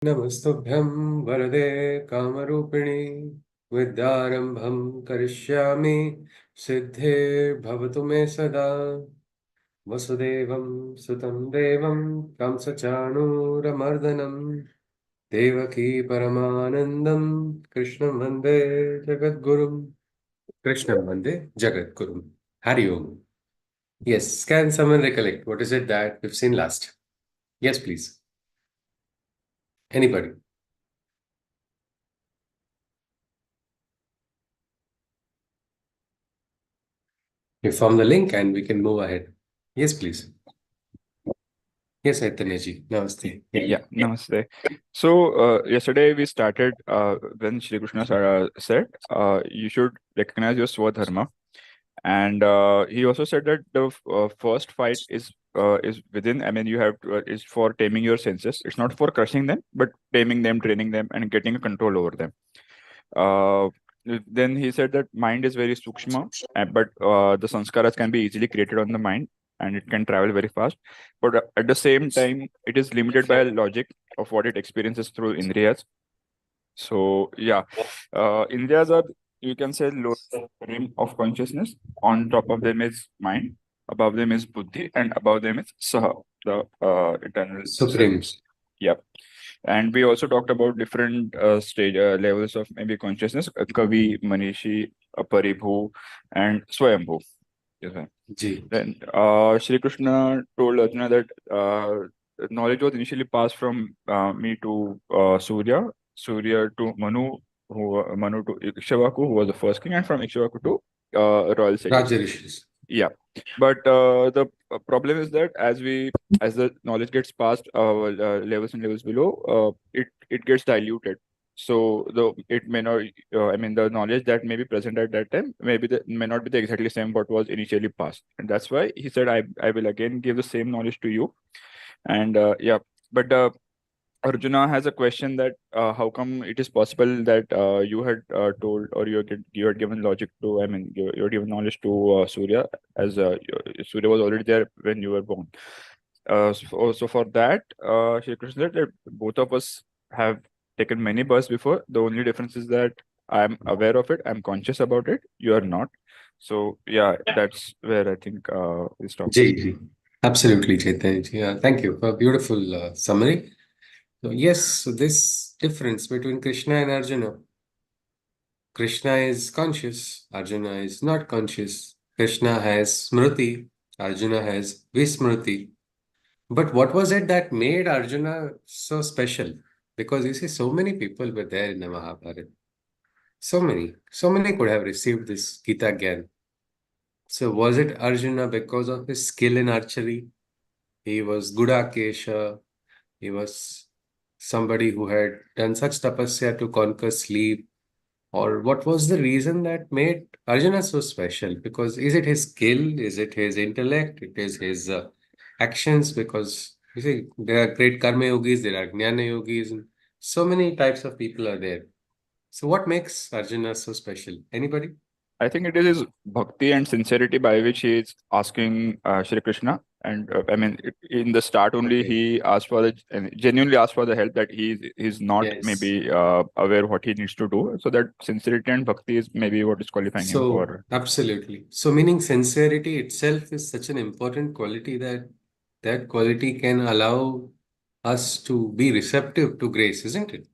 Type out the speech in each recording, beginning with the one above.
नमस्तुभ्यं वरदे कामरूपिणि विद्यारम्भं करिष्यामि सिद्धिर्भवतु मे सदा वसुदेवं सुतं देवं कंसचाणूरमर्दनं देवकी परमानन्दं कृष्णं वन्दे जगद्गुरुं कृष्णं वन्दे जगद्गुरुं हरि ओम. Yes, can someone recollect what is it that we've seen last? Yes, please. Anybody? You form the link and we can move ahead. Yes, please. Yes, Aitanya Namaste. Yeah, namaste. So yesterday we started when Shri Krishna said you should recognize your swadharma, and he also said that the first fight is within. I mean, you have to, is for taming your senses. It's not for crushing them, but taming them, training them, and getting a control over them. Uh, then he said that mind is very sukshma, but the sanskaras can be easily created on the mind and it can travel very fast. But at the same time, it is limited by logic of what it experiences through indriyas. So yeah, indriyas are, you can say, low rim of consciousness. On top of them is mind, above them is buddhi, and above them is saha, the eternal self. Supremes. Yep. And we also talked about different stage levels of maybe consciousness: Kavi, Manishi, Paribhu, and Swayambhu. Yes, sir. Ji. Then Shri Krishna told Arjuna that knowledge was initially passed from me to Surya, Surya to Manu, Manu to Ikshvaku, who was the first king, and from Ikshvaku to royal sages. Rajarishis. Yeah, but the problem is that as the knowledge gets passed levels and levels below, it gets diluted. So it may not. I mean, the knowledge that may be present at that time may not be the exactly same what was initially passed, and that's why he said, I will again give the same knowledge to you." And yeah, but Arjuna has a question that how come it is possible that you had told, or you had given logic to, I mean, you had given knowledge to Surya, as Surya was already there when you were born. So for that, Shri Krishna said that both of us have taken many births before. The only difference is that I'm aware of it, I'm conscious about it. You are not. So yeah, that's where I think we stop. Ji. Absolutely, Chaitanya. Yeah, thank you for a beautiful summary. So, yes, so this difference between Krishna and Arjuna. Krishna is conscious, Arjuna is not conscious. Krishna has smriti, Arjuna has vismriti. But what was it that made Arjuna so special? Because you see, so many people were there in the Mahabharata. So many could have received this Gita Gyan. So was it Arjuna because of his skill in archery? He was Gudakesha. He was somebody who had done such tapasya to conquer sleep. Or what was the reason that made Arjuna so special? Because is it his skill? Is it his intellect? It is his actions? Because you see, there are great karma yogis, there are jnana yogis, and so many types of people are there. So what makes Arjuna so special? Anybody? I think it is his bhakti and sincerity by which he is asking Shri Krishna. And I mean, in the start only, Okay. he asked for and genuinely asked for the help that he's not Yes. maybe aware what he needs to do. So that sincerity and bhakti is maybe what is qualifying him So, for. absolutely. So, meaning sincerity itself is such an important quality that that quality can allow us to be receptive to grace, isn't it?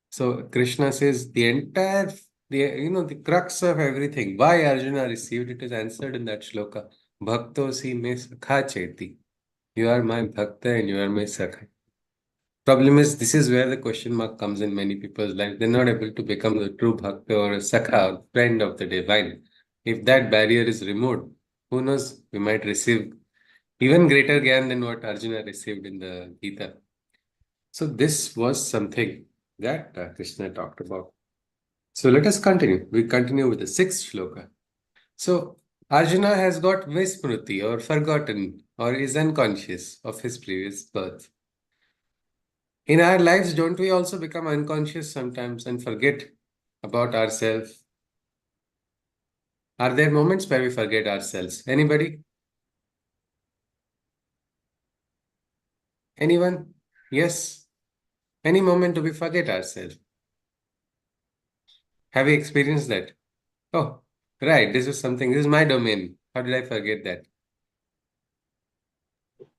So, Krishna says the crux of everything, why Arjuna received it is answered in that shloka. Bhakto si me sakha cheti. You are my bhakta and you are my sakha. Problem is, this is where the question mark comes in many people's life. They're not able to become the true bhakta or a sakha, or friend of the divine. If that barrier is removed, who knows, we might receive even greater gyan than what Arjuna received in the Gita. So this was something that Krishna talked about. So let us continue. We continue with the sixth shloka. So Arjuna has got vismruti or forgotten or is unconscious of his previous birth. In our lives, don't we also become unconscious sometimes and forget about ourselves? Are there moments where we forget ourselves? Anybody? Anyone? Yes. Any moment we forget ourselves. Have you experienced that? Oh, right, this is something, this is my domain. How did I forget that?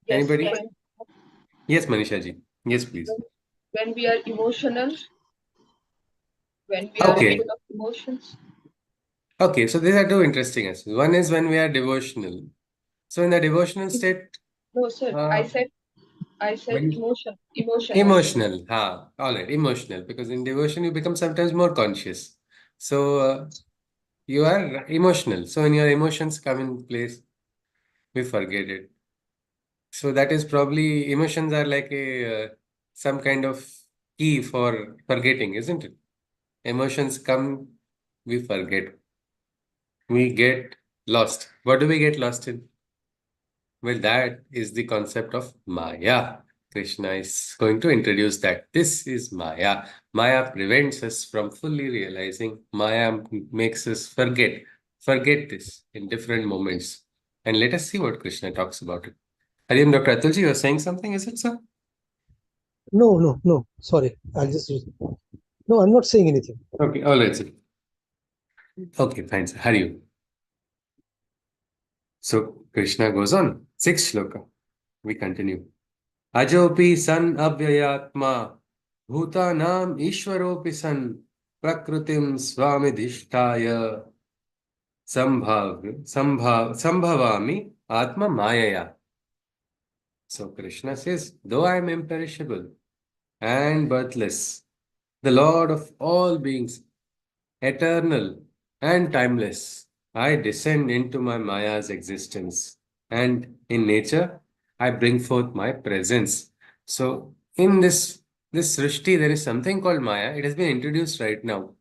Yes, Anybody? Yes, Manisha ji. Yes, please. when we are emotional, when we are Okay. full of emotions. Okay, so these are two interesting aspects. One is when we are devotional. So in the devotional state, No, sir. I uh, said when emotional. emotional, all right, emotional, because in devotion you become sometimes more conscious. So you are emotional. So when your emotions come in place, we forget it. So that is probably emotions are like a some kind of key for forgetting, isn't it? Emotions come, we forget, we get lost. What do we get lost in? Well, that is the concept of Maya. Krishna is going to introduce that. This is Maya. Maya prevents us from fully realizing. Maya makes us forget this in different moments. And let us see what Krishna talks about it. Hariam, Dr. Atulji, you are saying something, is it so? No, no, no. Sorry. I'll just. No, I'm not saying anything. Okay, all right, sir. Okay, fine, sir. Hariam. So Krishna goes on. Sixth shloka. We continue. Ajopi san avyayatma bhutanam ishwaropi san prakritim swamidhishtaya sambhavami atma mayaya. So Krishna says, though I am imperishable and birthless, the Lord of all beings, eternal and timeless, I descend into my Maya's existence, and in nature, I bring forth my presence. So, in this Srishti, there is something called Maya. It has been introduced right now.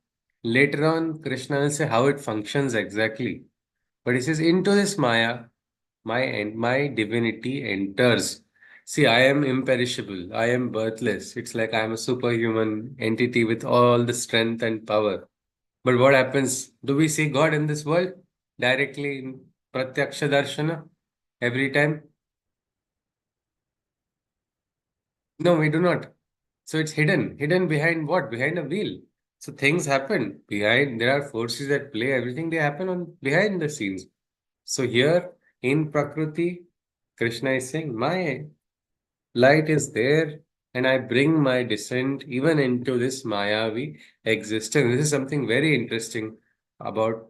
Later on, Krishna will say how it functions exactly. But he says, into this Maya, my divinity enters. See, I am imperishable. I am birthless. It's like I am a superhuman entity with all the strength and power. But what happens? Do we see God in this world directly in Pratyaksha Darshana every time? No, we do not. So it's hidden behind what? Behind a wheel. So things happen behind. There are forces that play. Everything they happen on behind the scenes. So here in Prakriti, Krishna is saying, my light is there, and I bring my descent even into this Mayavi existence. This is something very interesting about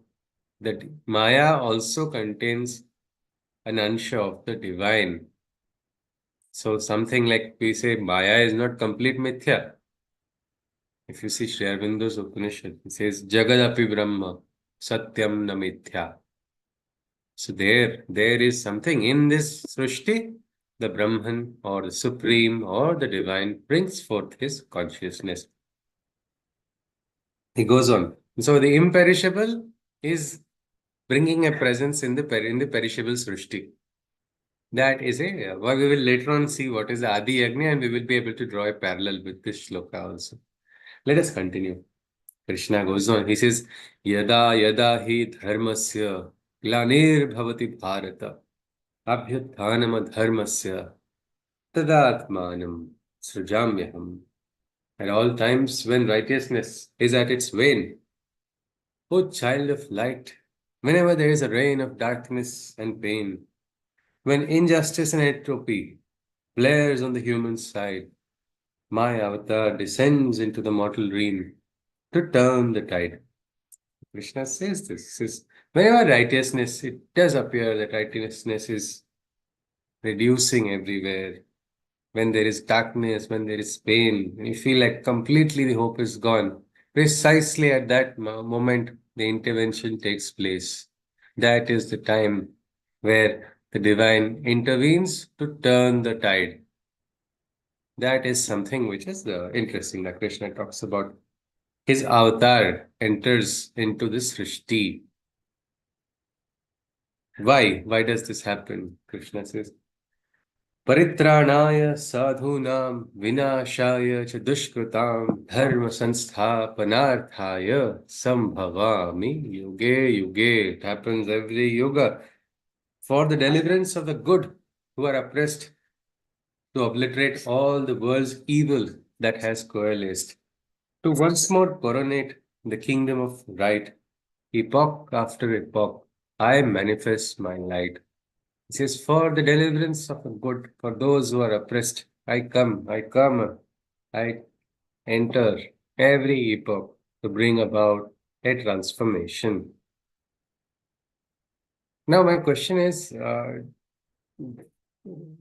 that Maya also contains an ansha of the divine. So something like we say Maya is not complete mithya. If you see Sri Aurobindo's Upanishad, it says Jagadapi Brahma Satyam na mithya. So there is something in this Srishti, the Brahman or the Supreme or the Divine brings forth his consciousness. He goes on. So the imperishable is bringing a presence in the perishable Srishti. That is a, well, we will later on see what is the Adi Yagni, and we will be able to draw a parallel with this shloka also. Let us continue. Krishna goes on. He says, Yada yada hi dharmasya glanir bhavati bharata abhyuthanam dharmasya tadatmanam srujamyaham. At all times when righteousness is at its wane, O child of light, whenever there is a reign of darkness and pain, when injustice and entropy flares on the human side, my avatar descends into the mortal realm to turn the tide. Krishna says this. He says, whenever righteousness, it does appear that righteousness is reducing everywhere. When there is darkness, when there is pain, when you feel like completely the hope is gone, precisely at that moment, the intervention takes place. That is the time where the divine intervenes to turn the tide. That is something which is interesting that Krishna talks about. His avatar enters into this Srishti. Why? Why does this happen? Krishna says, परित्राणाय साधूनां विनाशाय च दुष्कृतां धर्म संस्थापनार्थाय संभवामि युगे युगे. It happens every yuga for the deliverance of the good who are oppressed, to obliterate all the world's evil. that has coalesced to once more coronate the kingdom of right. Epoch after epoch, I manifest my light. It says, for the deliverance of the good, for those who are oppressed, I come, I enter every epoch to bring about a transformation. Now, my question is,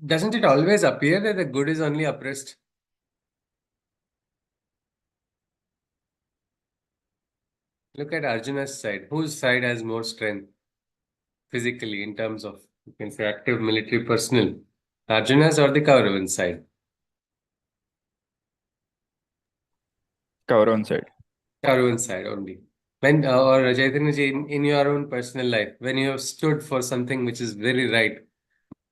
doesn't it always appear that the good is only oppressed? Look at Arjuna's side. Whose side has more strength physically in terms of, you can say, active military personnel? Arjuna's or the Kauravan side? Kauravan side. Kauravan side only. When, or Chaitanya ji, in your own personal life, when you have stood for something which is very right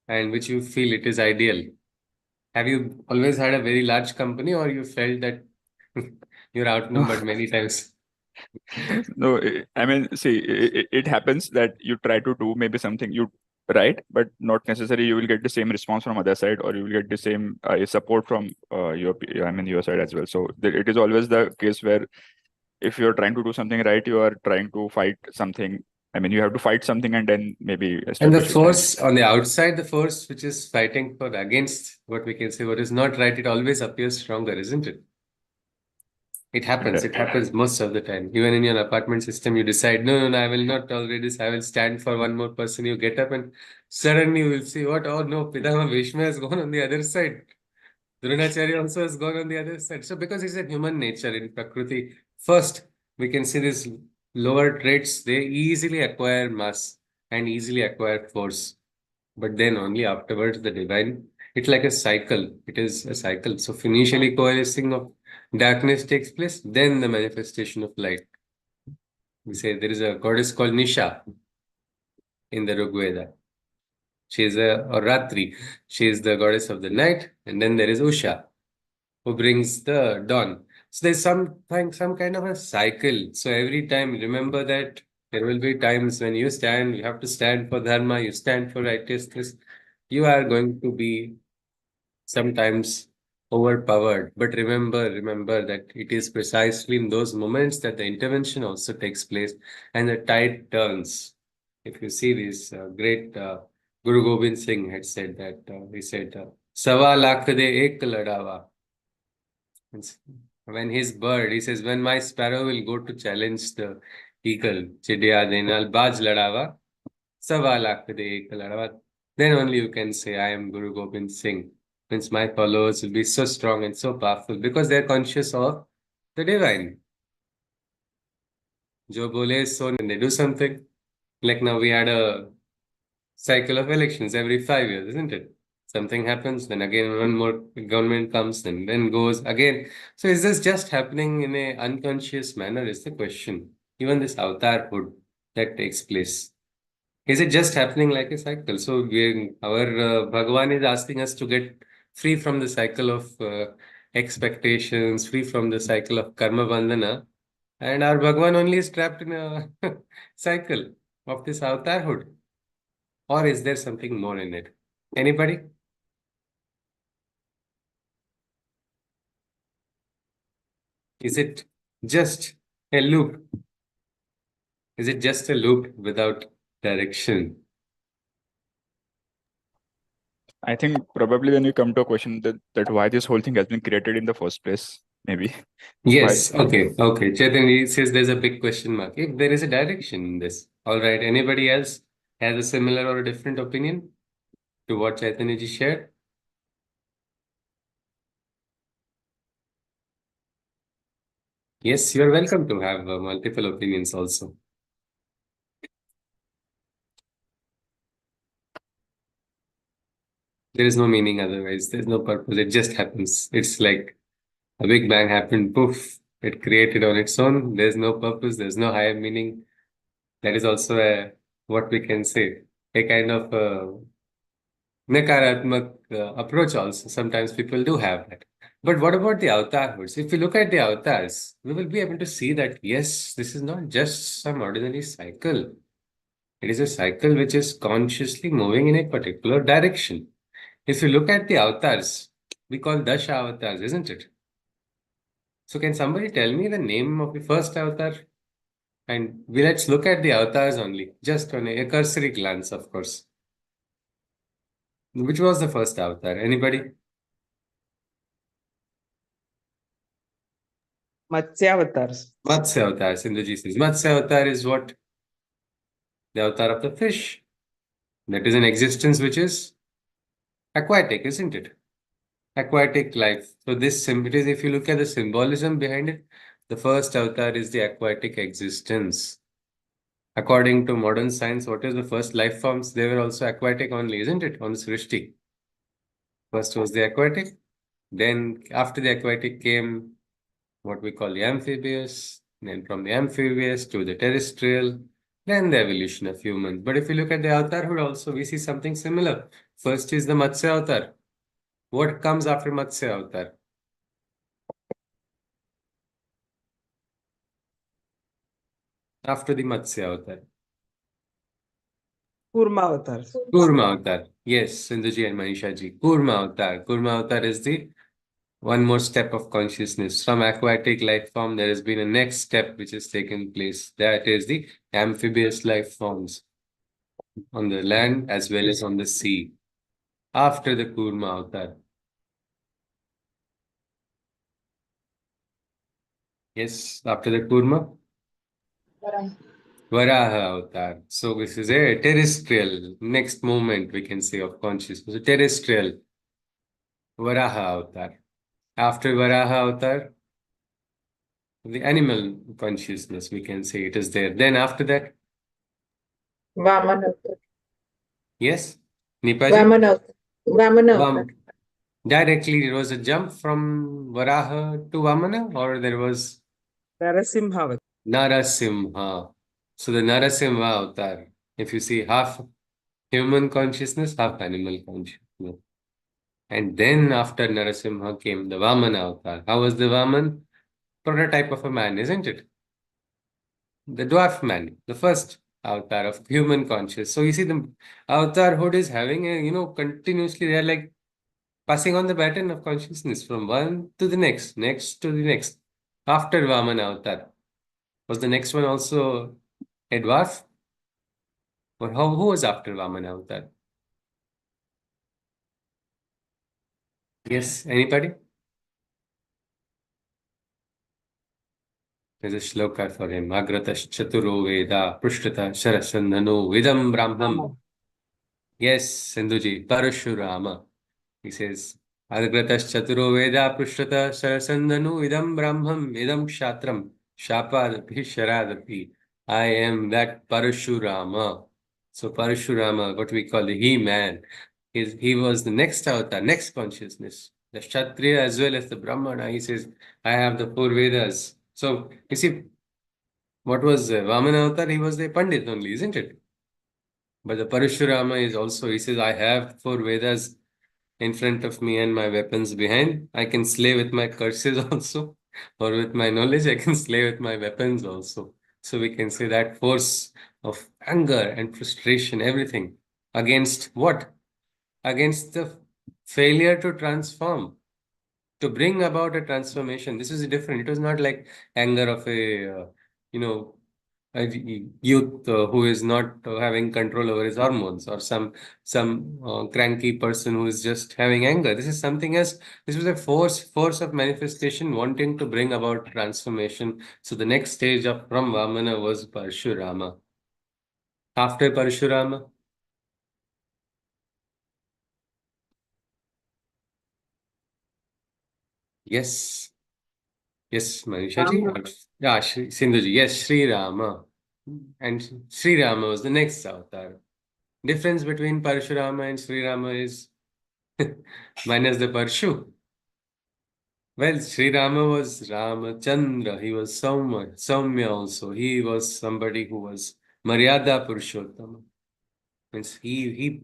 and which you feel it is ideal, have you always had a very large company or you felt that you're outnumbered many times? No, I mean, see, it happens that you try to do maybe something you right, but not necessarily you will get the same response from other side, or you will get the same support from your side as well. So it is always the case where if you're trying to do something right, you are trying to fight something. I mean, you have to fight something and then maybe And the establish it. force on the outside, the force which is fighting for against what we can say, what is not right, it always appears stronger, isn't it? It happens. It happens most of the time. Even in your apartment system, you decide, no, I will not tolerate this. I will stand for one more person. You get up and suddenly you will see what? Oh no, Pitama Bhishma has gone on the other side. Dronacharya also has gone on the other side. So because it's a human nature in Prakriti, first we can see these lower traits, they easily acquire mass and easily acquire force. But then only afterwards the divine, it's like a cycle. It is a cycle. So initially coalescing of darkness takes place, then the manifestation of light. We say there is a goddess called Nisha in the Rigveda. She is or Ratri. She is the goddess of the night, and then there is Usha, who brings the dawn. So there's some kind of a cycle. So every time, remember that there will be times when you stand, you have to stand for Dharma, you stand for righteousness. You are going to be sometimes overpowered. But remember that it is precisely in those moments that the intervention also takes place and the tide turns. If you see this great Guru Gobind Singh had said that, he said, Sawa lakh de ek ladawa. When his bird, he says, when my sparrow will go to challenge the eagle, Chidiya denal baj ladawa, Sawa lakh de ek ladawa. Then only you can say, I am Guru Gobind Singh. Means my followers will be so strong and so powerful because they are conscious of the divine. Jo bole so, when they do something. Like now we had a cycle of elections every 5 years, isn't it? Something happens, then again one more government comes, then goes again. So is this just happening in a unconscious manner is the question. Even this Avartarhood that takes place. Is it just happening like a cycle? So our Bhagwan is asking us to get free from the cycle of expectations, free from the cycle of karma bandhana. And our Bhagwan only is trapped in a cycle of this Avartarhood. Or is there something more in it? Anybody? Is it just a loop? Is it just a loop without direction? I think probably when you come to a question that why this whole thing has been created in the first place, maybe. Yes, okay. Chaitanya says there's a big question mark. If there is a direction in this. All right. Anybody else has a similar or a different opinion to what Chaitanya ji shared? Yes, you are welcome to have multiple opinions also. There is no meaning otherwise. There's no purpose. It just happens. It's like a big bang happened, poof, it created on its own. There's no purpose. There's no higher meaning. That is also what we can say, a kind of nakaratmak approach also. Sometimes people do have that. But what about the avatars? If you look at the avatars, we will be able to see that, yes, this is not just some ordinary cycle. It is a cycle which is consciously moving in a particular direction. If you look at the avatars, we call Dash avatars, isn't it? So can somebody tell me the name of the first avatar? And let's look at the avatars only, just on a cursory glance, of course. Which was the first avatar? Anybody? Matsya avatars. Matsya avatar, Sindhuji says. Matsya avatar is what? The avatar of the fish. That is an existence which is aquatic, isn't it? Aquatic life. So this it is, if you look at the symbolism behind it, the first avatar is the aquatic existence. According to modern science, what is the first life forms? They were also aquatic only, isn't it? On Sristi. First was the aquatic. Then after the aquatic came what we call the amphibious. Then from the amphibious to the terrestrial. Then the evolution of humans. But if you look at the Avartarhood also, we see something similar. First is the Matsya avatar. What comes after Matsya avatar? After the Matsya avatar. Kurma avatars. Kurma avatar. Yes, Sindhuji and Manisha ji. Kurma avatar. Kurma avatar is the one more step of consciousness. From aquatic life form, there has been a next step which has taken place. That is the amphibious life forms on the land as well as on the sea. After the Kurma avatar. Yes, after the Kurma. Varaha. Varaha avatar. So this is a terrestrial next moment we can say of consciousness. A terrestrial Varaha avatar. After Varaha avatar, the animal consciousness we can say it is there. Then after that, Vamana avatar. yes, Nipaji. Vamana avatar. Vamana Vam. avatar. Directly there was a jump from Varaha to Vamana, or there was Narasimha avatar. Narasimha. So the Narasimha avatar. If you see half human consciousness, half animal consciousness. And then after Narasimha came the Vamana avatar. How was the Vaman? Prototype of a man, isn't it? The dwarf man, the first avatar of human conscious. So you see the Avartarhood is having a, continuously they're like passing on the baton of consciousness from one to the next, next to the next. After Vamana avatar. Was the next one also a dwarf? Or who was after Vamana avatar? Yes, anybody? There's a shloka for him. Agratas chaturo veda prushtata sharasandhano vidam brahmam. Yes, Sindhuji, Parashurama. He says, Agratas chaturo veda prushtata sharasandhanu idam brahmam idam kshatram shapadapi sharadapi. I am that Parashurama. So Parashurama, what we call the He-Man, he was the next avatar, next consciousness. The Kshatriya as well as the Brahmana. He says, I have the four Vedas. So, you see, what was Vamana avatar? He was the Pandit only, isn't it? But the Parashurama is also, he says, I have four Vedas in front of me and my weapons behind. I can slay with my curses also, or with my knowledge, I can slay with my weapons also. So we can say that force of anger and frustration, everything against what? Against the failure to transform, to bring about a transformation. This is different. It was not like anger of you know, a youth who is not having control over his hormones, or some cranky person who is just having anger. This is something else. This was a force of manifestation wanting to bring about transformation. So the next stage of from Vamana was Parashurama. After Parashurama, yes, Manisha ji. Yeah, Sindhuji. Yes, Sri Rama. And Sri Rama was the next avatar. Difference between Parashurama and Sri Rama is minus the Parshu. Well, Sri Rama was Ramachandra. He was Saumya also. He was somebody who was Maryada Purushottama. Means he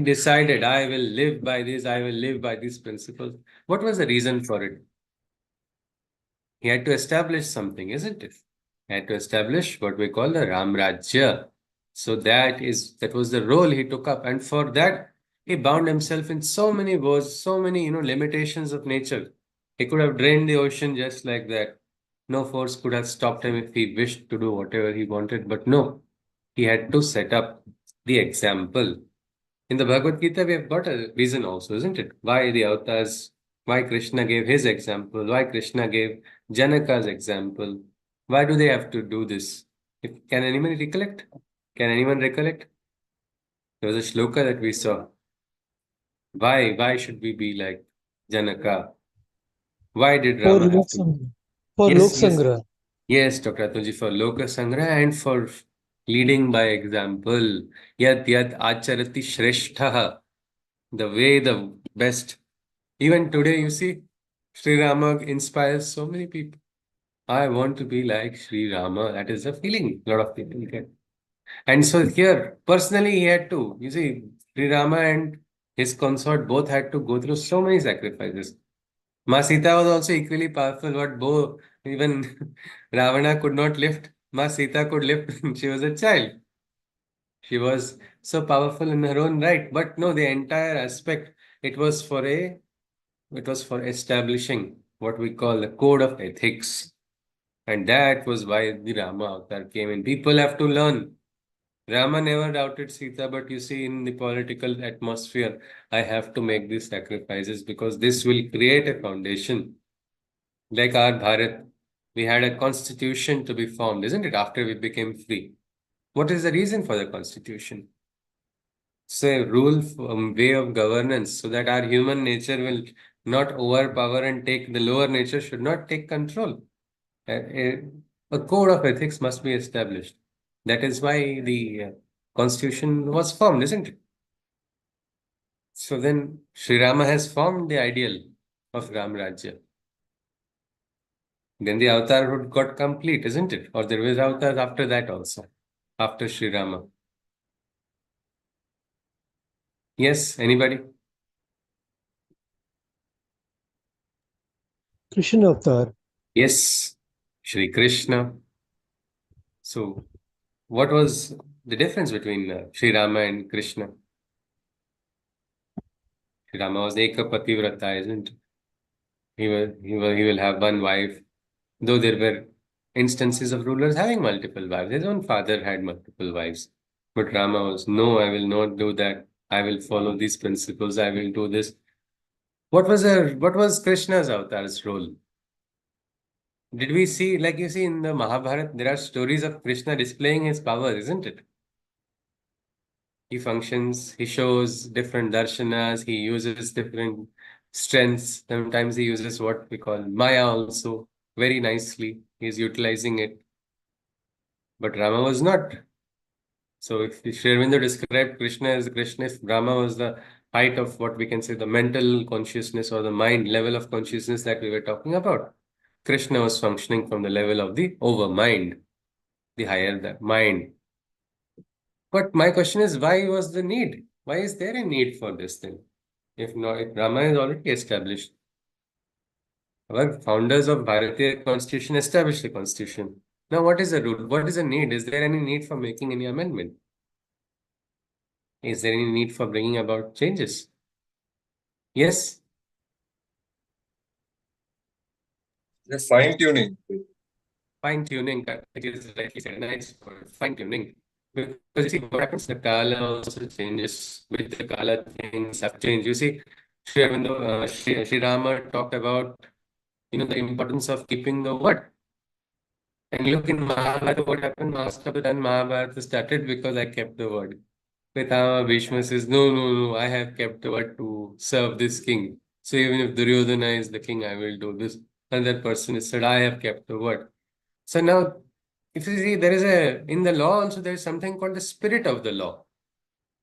decided, I will live by this, I will live by these principles. What was the reason for it? He had to establish something, isn't it? He had to establish what we call the Ram Rajya. So that was the role he took up. And for that, he bound himself in so many words, so many, limitations of nature. He could have drained the ocean just like that. No force could have stopped him if he wished to do whatever he wanted, but no, he had to set up the example. In the Bhagavad Gita, we have got a reason also, isn't it? Why the avatars, why Krishna gave his example, why Krishna gave Janaka's example. Why do they have to do this? Can anyone recollect? Can anyone recollect? There was a shloka that we saw. Why should we be like Janaka? Why did For Rama have Lok to? Sangra. For Yes, Lok yes, Sangra. yes, Dr. Atunji, for Loka Sangra and for leading by example. Yat yat acharati shrestha. The way, the best. Even today, you see, Sri Rama inspires so many people. I want to be like Sri Rama. That is the feeling a lot of people get. And so here, personally, he had to. You see, Sri Rama and his consort both had to go through so many sacrifices. Ma Sita was also equally powerful, but even Ravana could not lift. Ma Sita could lift. She was a child. She was so powerful in her own right. But no, the entire aspect, it was for establishing what we call the code of ethics. And that was why the Rama avatar came in. People have to learn. Rama never doubted Sita, but you see, in the political atmosphere, I have to make these sacrifices because this will create a foundation. Like our Bharat, we had a constitution to be formed, isn't it? After we became free. What is the reason for the constitution? It's a rule, way of governance, so that our human nature will not overpower and take the lower nature should not take control. A code of ethics must be established. That is why the constitution was formed, isn't it? So then Sri Rama has formed the ideal of Ram Rajya. Then the Avartarhood got complete, isn't it? Or there was avatars after that also, after Sri Rama. Yes, anybody? Krishna Avatar. Yes, Shri Krishna. So, what was the difference between Sri Rama and Krishna? Sri Rama was Eka Pativrata, isn't it? He will have one wife. Though there were instances of rulers having multiple wives. His own father had multiple wives. But Rama was, no, I will not do that. I will follow these principles. I will do this. What was Krishna's avatar's role? Did we see, like you see in the Mahabharata, there are stories of Krishna displaying his power, isn't it? He functions, he shows different darshanas, he uses different strengths. Sometimes he uses what we call Maya also very nicely. He's utilizing it. But Rama was not. So if Sri Aurobindo described Krishna as Krishna, if Rama was the height of what we can say the mental consciousness or the mind level of consciousness that we were talking about, Krishna was functioning from the level of the overmind, the higher the mind. But my question is, why was the need? Why is there a need for this thing? If not, if Rama is already established. Our founders of Bharatiya Constitution established the Constitution. Now, what is the rule? What is the need? Is there any need for making any amendment? Is there any need for bringing about changes? Yes? The fine tuning. Fine tuning, it is rightly said. Nice word, fine tuning. Because you see, what happens, the Kala also changes. With the Kala, things have changed. You see, Sri Rama talked about, the importance of keeping the word. And look in Mahabharata, what happened? Mahabharata started because I kept the word. Pitama Bhishma says, no, no, no, I have kept the word to serve this king. So even if Duryodhana is the king, I will do this. Another person has said, I have kept the word. So now, if you see, in the law also, there is something called the spirit of the law.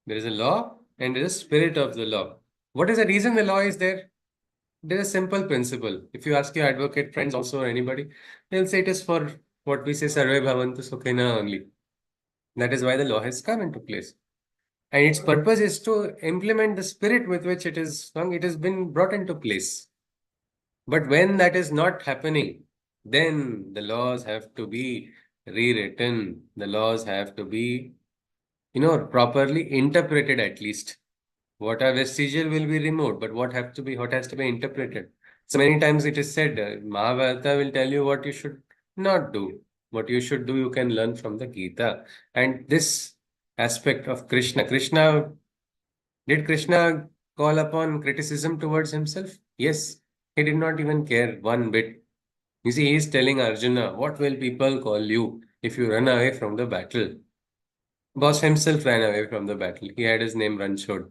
There is a law and there is a spirit of the law. What is the reason the law is there? There is a simple principle. If you ask your advocate friends also or anybody, they'll say it is for what we say, Sarve Bhavantu Sukhina only. That is why the law has come into place. And its purpose is to implement the spirit with which it is sung. It has been brought into place. But when that is not happening, then the laws have to be rewritten. The laws have to be, properly interpreted at least. What are vestigial will be removed, but what has to be interpreted. So many times it is said, Mahabharata will tell you what you should not do. What you should do, you can learn from the Gita. And this aspect of Krishna, did Krishna call upon criticism towards himself? Yes, he did not even care one bit. You see, he is telling Arjuna, what will people call you if you run away from the battle? Boss himself ran away from the battle. He had his name Ranchod.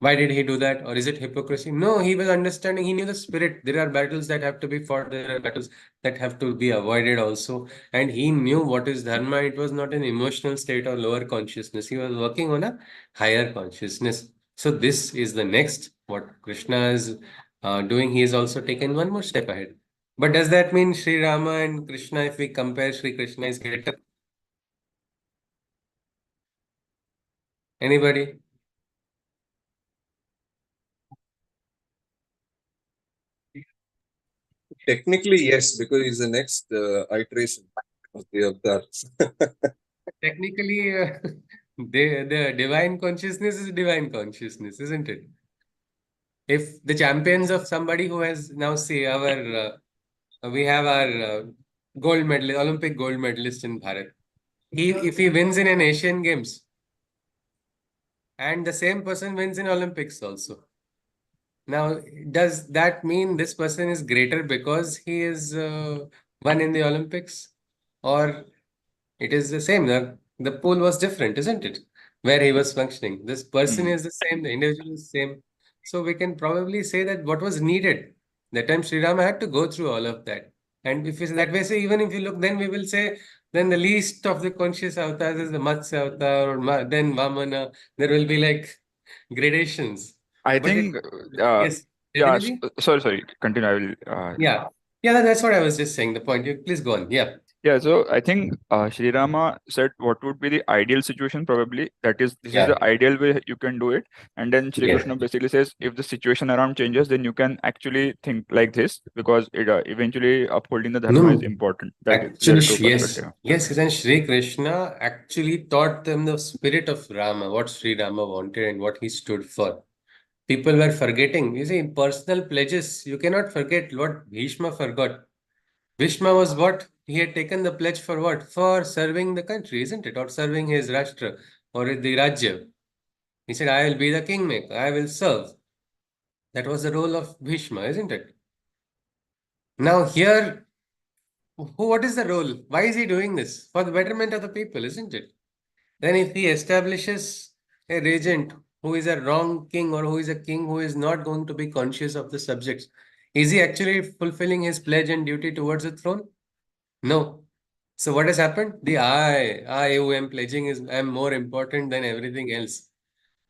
Why did he do that? Or is it hypocrisy? No, he was understanding. He knew the spirit. There are battles that have to be fought. There are battles that have to be avoided also. And he knew what is Dharma. It was not an emotional state or lower consciousness. He was working on a higher consciousness. So this is the next, what Krishna is doing. He has also taken one more step ahead. But does that mean Sri Rama and Krishna, if we compare, Sri Krishna is greater? Anybody? Technically, yes, because he's the next iteration of the avatar. Technically, the divine consciousness is divine consciousness, isn't it? If the champions of somebody who has now, say, we have our gold medal, Olympic gold medalist in Bharat. If he wins in an Asian Games, and the same person wins in Olympics also. Now, does that mean this person is greater because he is won in the Olympics, or it is the same? The pool was different, isn't it? Where he was functioning. This person Hmm. is the same, the individual is the same. So we can probably say that what was needed, that time Sri Rama had to go through all of that. And if it's that way, say, even if you look, then we will say, then the least of the conscious avatars is the Matsya avatar, or then Vamana. There will be like gradations. I But think, yes, yeah, Chaitanya. sorry, continue. I will, Yeah. Yeah, that's what I was just saying. The point. You please go on. Yeah. yeah, so I think Sri Rama said what would be the ideal situation, probably. That is, this is Yeah. the ideal way you can do it. And then Shri Yes. Krishna basically says, if the situation around changes, then you can actually think like this, because it eventually upholding the Dharma is No. important. That is their Actually, true yes. perspective. Yes, and Sri Krishna actually taught them the spirit of Rama, what Sri Rama wanted and what he stood for. People were forgetting. You see, personal pledges, you cannot forget what Bhishma forgot. Bhishma was what? He had taken the pledge for what? For serving the country, isn't it? Or serving his Rashtra or the Rajya. He said, I will be the kingmaker, I will serve. That was the role of Bhishma, isn't it? Now, here, what is the role? Why is he doing this? For the betterment of the people, isn't it? Then, if he establishes a regent who is a wrong king or who is a king who is not going to be conscious of the subjects, is he actually fulfilling his pledge and duty towards the throne? No. So what has happened? I who am pledging is I am more important than everything else.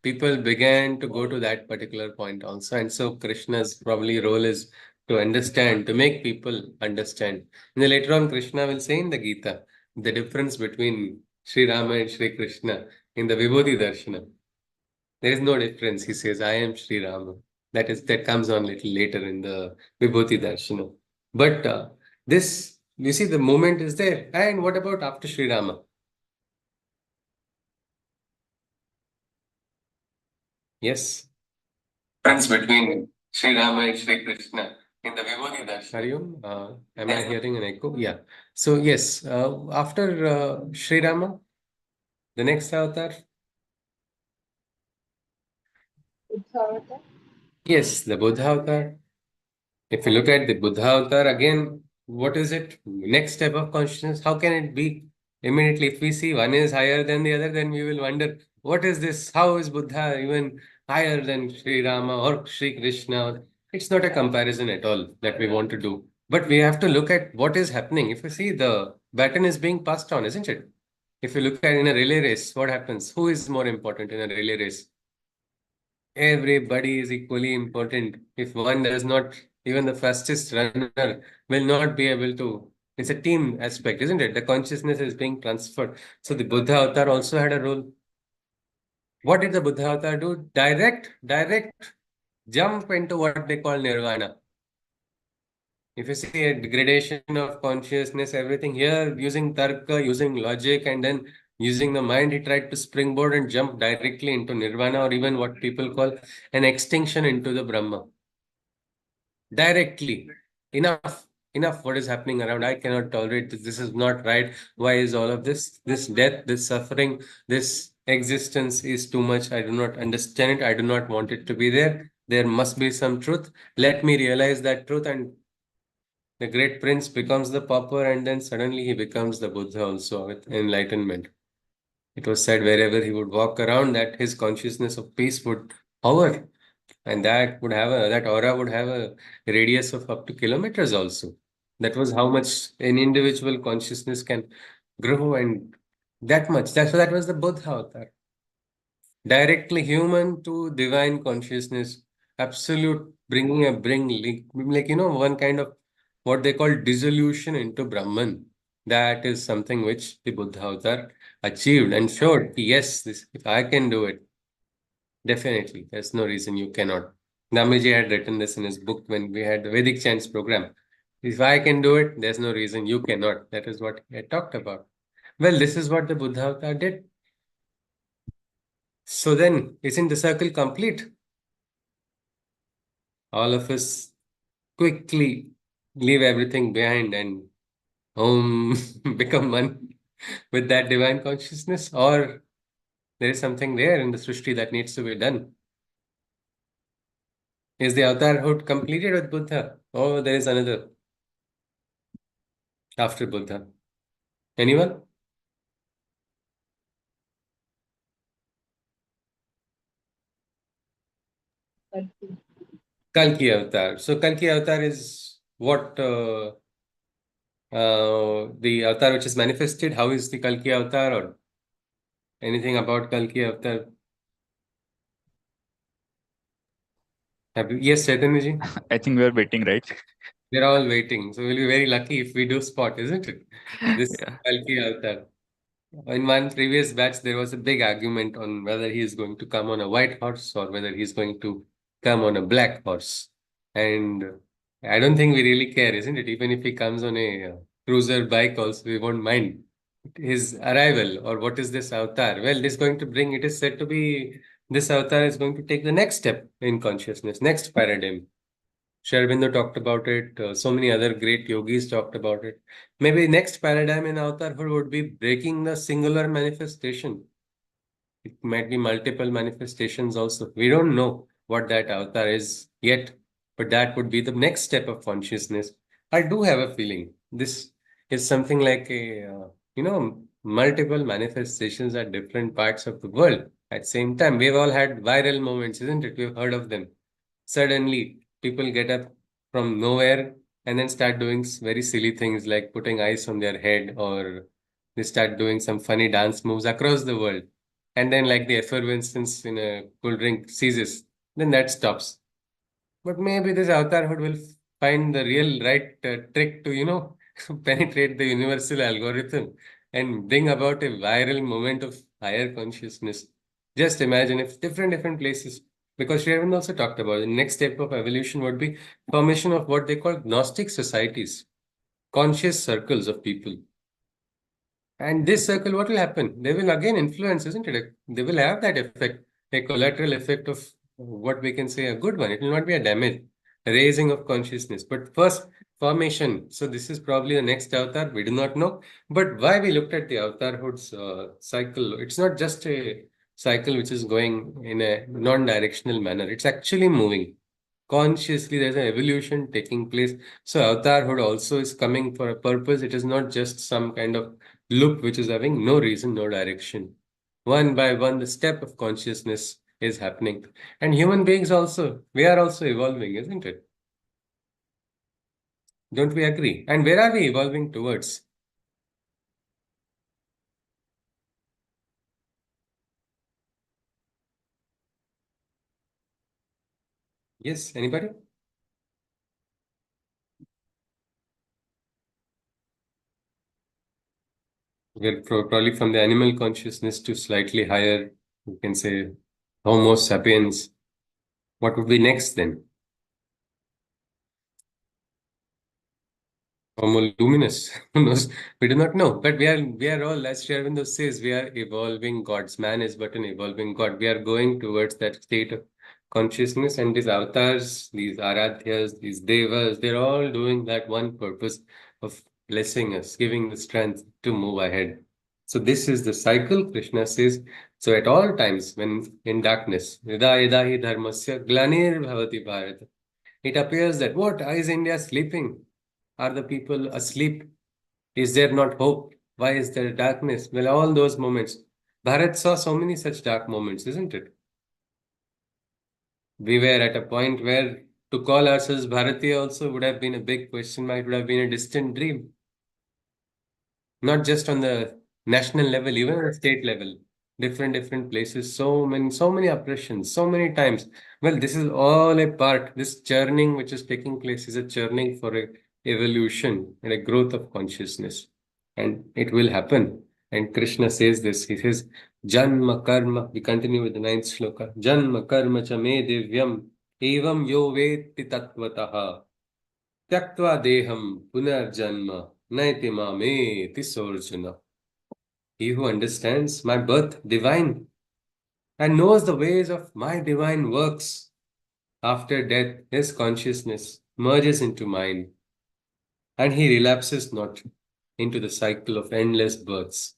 People began to go to that particular point also. And so Krishna's probably role is to understand, to make people understand. And then later on, Krishna will say in the Gita, the difference between Sri Rama and Sri Krishna in the Vibhuti Darshana. There is no difference. He says, I am Sri Rama. That comes on little later in the Vibhuti Darshana. But this, you see, the moment is there. And what about after Sri Rama? Yes. Difference between Sri Rama and Sri Krishna in the Vibhuti Darshana. Hariom, am I hearing an echo? Yeah. So yes, after Sri Rama, the next avatar. Buddha avatar. Yes, the Buddha avatar. If you look at the Buddha avatar again, what is it? Next step of consciousness. How can it be? Immediately, if we see one is higher than the other, then we will wonder, what is this? How is Buddha even higher than Sri Rama or Sri Krishna? It's not a comparison at all that we want to do. But we have to look at what is happening. If you see, the baton is being passed on, isn't it? If you look at in a relay race, what happens? Who is more important in a relay race? Everybody is equally important. If one does not, even the fastest runner will not be able to. It's a team aspect, isn't it? The consciousness is being transferred. So the Buddha avatar also had a role. What did the Buddha avatar do? Direct jump into what they call nirvana. If you see a degradation of consciousness, everything here using tarka, using logic, and then using the mind, he tried to springboard and jump directly into nirvana, or even what people call an extinction into the Brahma. directly. Enough what is happening around. I cannot tolerate this. This is not right. Why is all of this? This death, this suffering, this existence is too much. I do not understand it. I do not want it to be there. There must be some truth. Let me realize that truth. And the great prince becomes the pauper, and then suddenly he becomes the Buddha also with enlightenment. It was said wherever he would walk around that his consciousness of peace would hover, and that aura would have a radius of up to kilometers also. That was how much an individual consciousness can grow, and that much. That was the Buddha avatar. Directly human to divine consciousness, absolute one kind of what they call dissolution into Brahman. That is something which the Buddha avatar achieved and showed. Yes, this if I can do it, definitely. There's no reason you cannot. Namiji had written this in his book when we had the Vedic Chants program. If I can do it, there's no reason you cannot. That is what he had talked about. Well, this is what the Buddha avatar did. So then, isn't the circle complete? All of us quickly leave everything behind and become one with that divine consciousness, or there is something there in the Srishti that needs to be done. Is the Avartarhood completed with Buddha? Or there is another after Buddha? Anyone? Kalki Avatar. So Kalki Avatar is what the avatar which is manifested. How is the Kalki Avatar, or anything about Kalki Avatar? Yes, Chaitanya ji? I think we are waiting, right? We're all waiting. So we'll be very lucky if we do spot, isn't it? This Yeah. Kalki Avatar. In one previous batch, there was a big argument on whether he is going to come on a white horse or whether he's going to come on a black horse. And I don't think we really care, isn't it? Even if he comes on a cruiser bike also, we won't mind his arrival. Or what is this avatar? Well, this is going to bring, it is said to be, this avatar is going to take the next step in consciousness, next paradigm. Sri Aurobindo talked about it. So many other great yogis talked about it. Maybe next paradigm in Avartarhood would be breaking the singular manifestation. It might be multiple manifestations also. We don't know what that avatar is yet, but that would be the next step of consciousness. I do have a feeling this is something like a, multiple manifestations at different parts of the world at the same time. We've all had viral moments, isn't it? We've heard of them. Suddenly, people get up from nowhere and then start doing very silly things like putting ice on their head, or they start doing some funny dance moves across the world. And then, like the effervescence in a cool drink ceases, then that stops. But maybe this Avartarhood will find the real right trick to, penetrate the universal algorithm and bring about a viral moment of higher consciousness. Just imagine if different places, because Sri Aurobindo also talked about it, the next step of evolution would be formation of what they call Gnostic societies, conscious circles of people. And this circle, what will happen? They will again influence, isn't it? They will have that effect, a collateral effect of what we can say a good one. It will not be a damage, a raising of consciousness. But first, formation. So this is probably the next avatar. We do not know. But why we looked at the Avartarhood's cycle, it's not just a cycle which is going in a non-directional manner. It's actually moving. Consciously, there's an evolution taking place. So Avartarhood also is coming for a purpose. It is not just some kind of loop which is having no reason, no direction. One by one, the step of consciousness is happening. And human beings also, we are also evolving, isn't it? Don't we agree? And where are we evolving towards? Yes, anybody? We're probably from the animal consciousness to slightly higher, you can say, Homo sapiens. What would be next then? Homo luminous. Who knows? We do not know. But we are all, as Sri Aurobindo says, we are evolving gods. Man is but an evolving god. We are going towards that state of consciousness, and these avatars, these aradhyas, these devas, they're all doing that one purpose of blessing us, giving the strength to move ahead. So this is the cycle, Krishna says. So at all times, when in darkness, yada yada hi dharmasya glanir bhavati bharata, it appears that what, is India sleeping? Are the people asleep? Is there not hope? Why is there darkness? Well, all those moments. Bharat saw so many such dark moments, isn't it? We were at a point where to call ourselves Bharatiya also would have been a big question mark, would have been a distant dream. Not just on the national level, even on the state level. Different places, so many oppressions, so many times. Well, this is all a part, this churning which is taking place is a churning for a evolution and a growth of consciousness. And it will happen. And Krishna says this, he says, Janma karma, we continue with the ninth shloka, Janma karma cha me divyam, evam yo veti tattvataha, tyaktva deham punarjanma, naiti mame tisorjuna. He who understands my birth divine and knows the ways of my divine works, after death his consciousness merges into mine, and he relapses not into the cycle of endless births.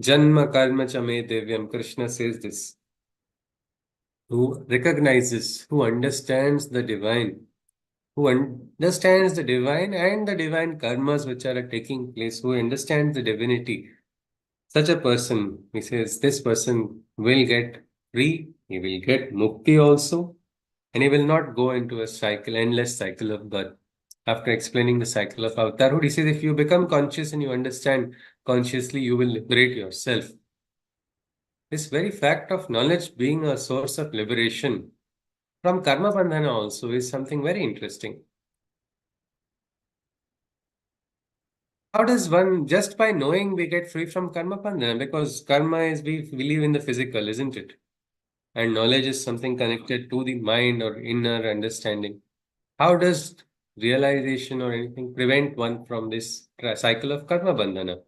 Janma karma cha me devyam, Krishna says this. Who recognizes, who understands the divine, who understands the divine and the divine karmas which are taking place, who understands the divinity, such a person, he says, this person will get free, he will get mukti also, and he will not go into a cycle, endless cycle of birth. After explaining the cycle of Avartarhood, he says, if you become conscious and you understand consciously, you will liberate yourself. This very fact of knowledge being a source of liberation from karma bandhana also is something very interesting. How does one, just by knowing we get free from karma bandhana? Because karma is, we live in the physical, isn't it? And knowledge is something connected to the mind or inner understanding. How does realization or anything prevent one from this cycle of karma bandhana?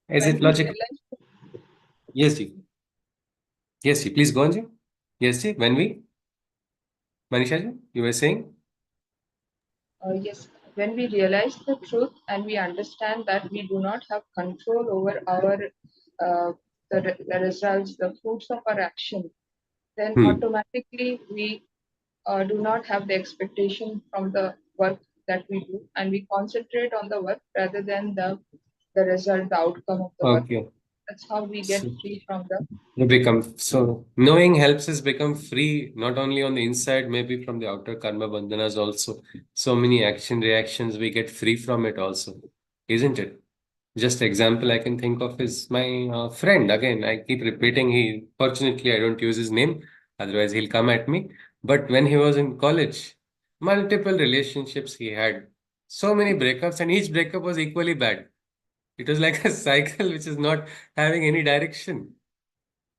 Is When it we logical? realize, Yes, ji. Yes, ji. Please go on, ji. Yes, ji. When we, Manisha ji, you were saying? yes, when we realize the truth and we understand that we do not have control over our the results, the fruits of our action, then automatically we do not have the expectation from the work that we do, and we concentrate on the work rather than the result, the outcome of the work. Okay. That's how we get So, free from the you become, so knowing helps us become free, not only on the inside, maybe from the outer karma bandhanas also. So many action reactions, we get free from it also, isn't it? Just example I can think of is my friend. Again, I keep repeating. He, fortunately, I don't use his name, otherwise he'll come at me. But when he was in college, multiple relationships he had, so many breakups, and each breakup was equally bad. It was like a cycle which is not having any direction.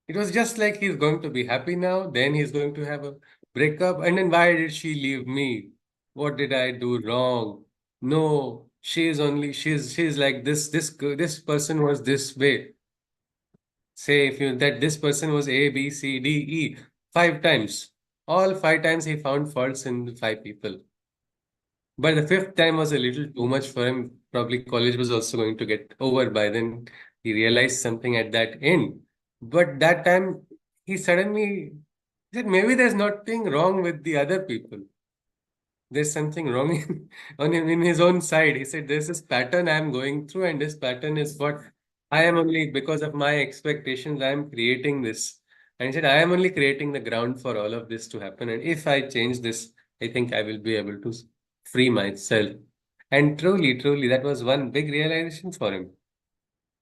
It was just like he's going to be happy now, then he's going to have a breakup, and then why did she leave me? What did I do wrong? No, she's like this. This person was this way. Say if you that this person was A, B, C, D, E 5 times. All 5 times he found faults in the 5 people. But the fifth time was a little too much for him. Probably college was also going to get over by then. He realized something at that end. But that time he suddenly said, maybe there's nothing wrong with the other people. There's something wrong in his own side. He said, there's this pattern I'm going through, and this pattern is what I am only, because of my expectations, I am creating this. And he said, I am only creating the ground for all of this to happen. And if I change this, I think I will be able to free myself. And truly, that was one big realization for him.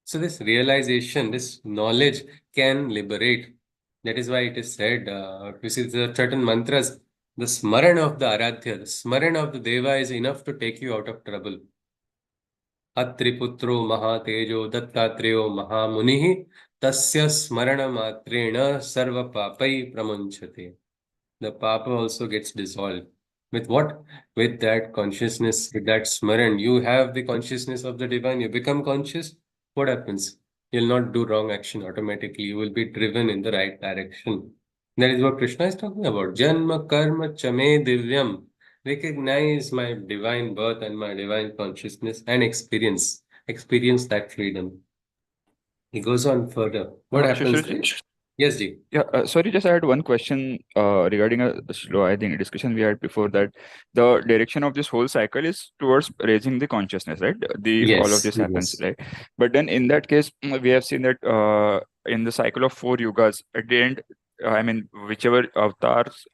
So this realization, this knowledge can liberate. That is why it is said, you see, there are certain mantras, the Smaran of the aradhya, the Smaran of the Deva is enough to take you out of trouble. Atriputro Mahatejo Dattatreyo Mahamunihi Tasya Smarana Matrena Sarva Papai Pramunchate. The Papa also gets dissolved. With what? With that consciousness, with that Smaran. You have the consciousness of the divine, you become conscious. What happens? You'll not do wrong action automatically. You will be driven in the right direction. That is what Krishna is talking about. Janma karma chame divyam. Recognize my divine birth and my divine consciousness and experience that freedom. He goes on further. What happens? Shishir, Yes, Ji. yeah, sorry, just I had one question regarding a slow, I think, discussion we had before that. The direction of this whole cycle is towards raising the consciousness, right? All of Yes, this happens, yes. right? But then in that case, we have seen that in the cycle of 4 yugas, at the end, I mean, whichever avatars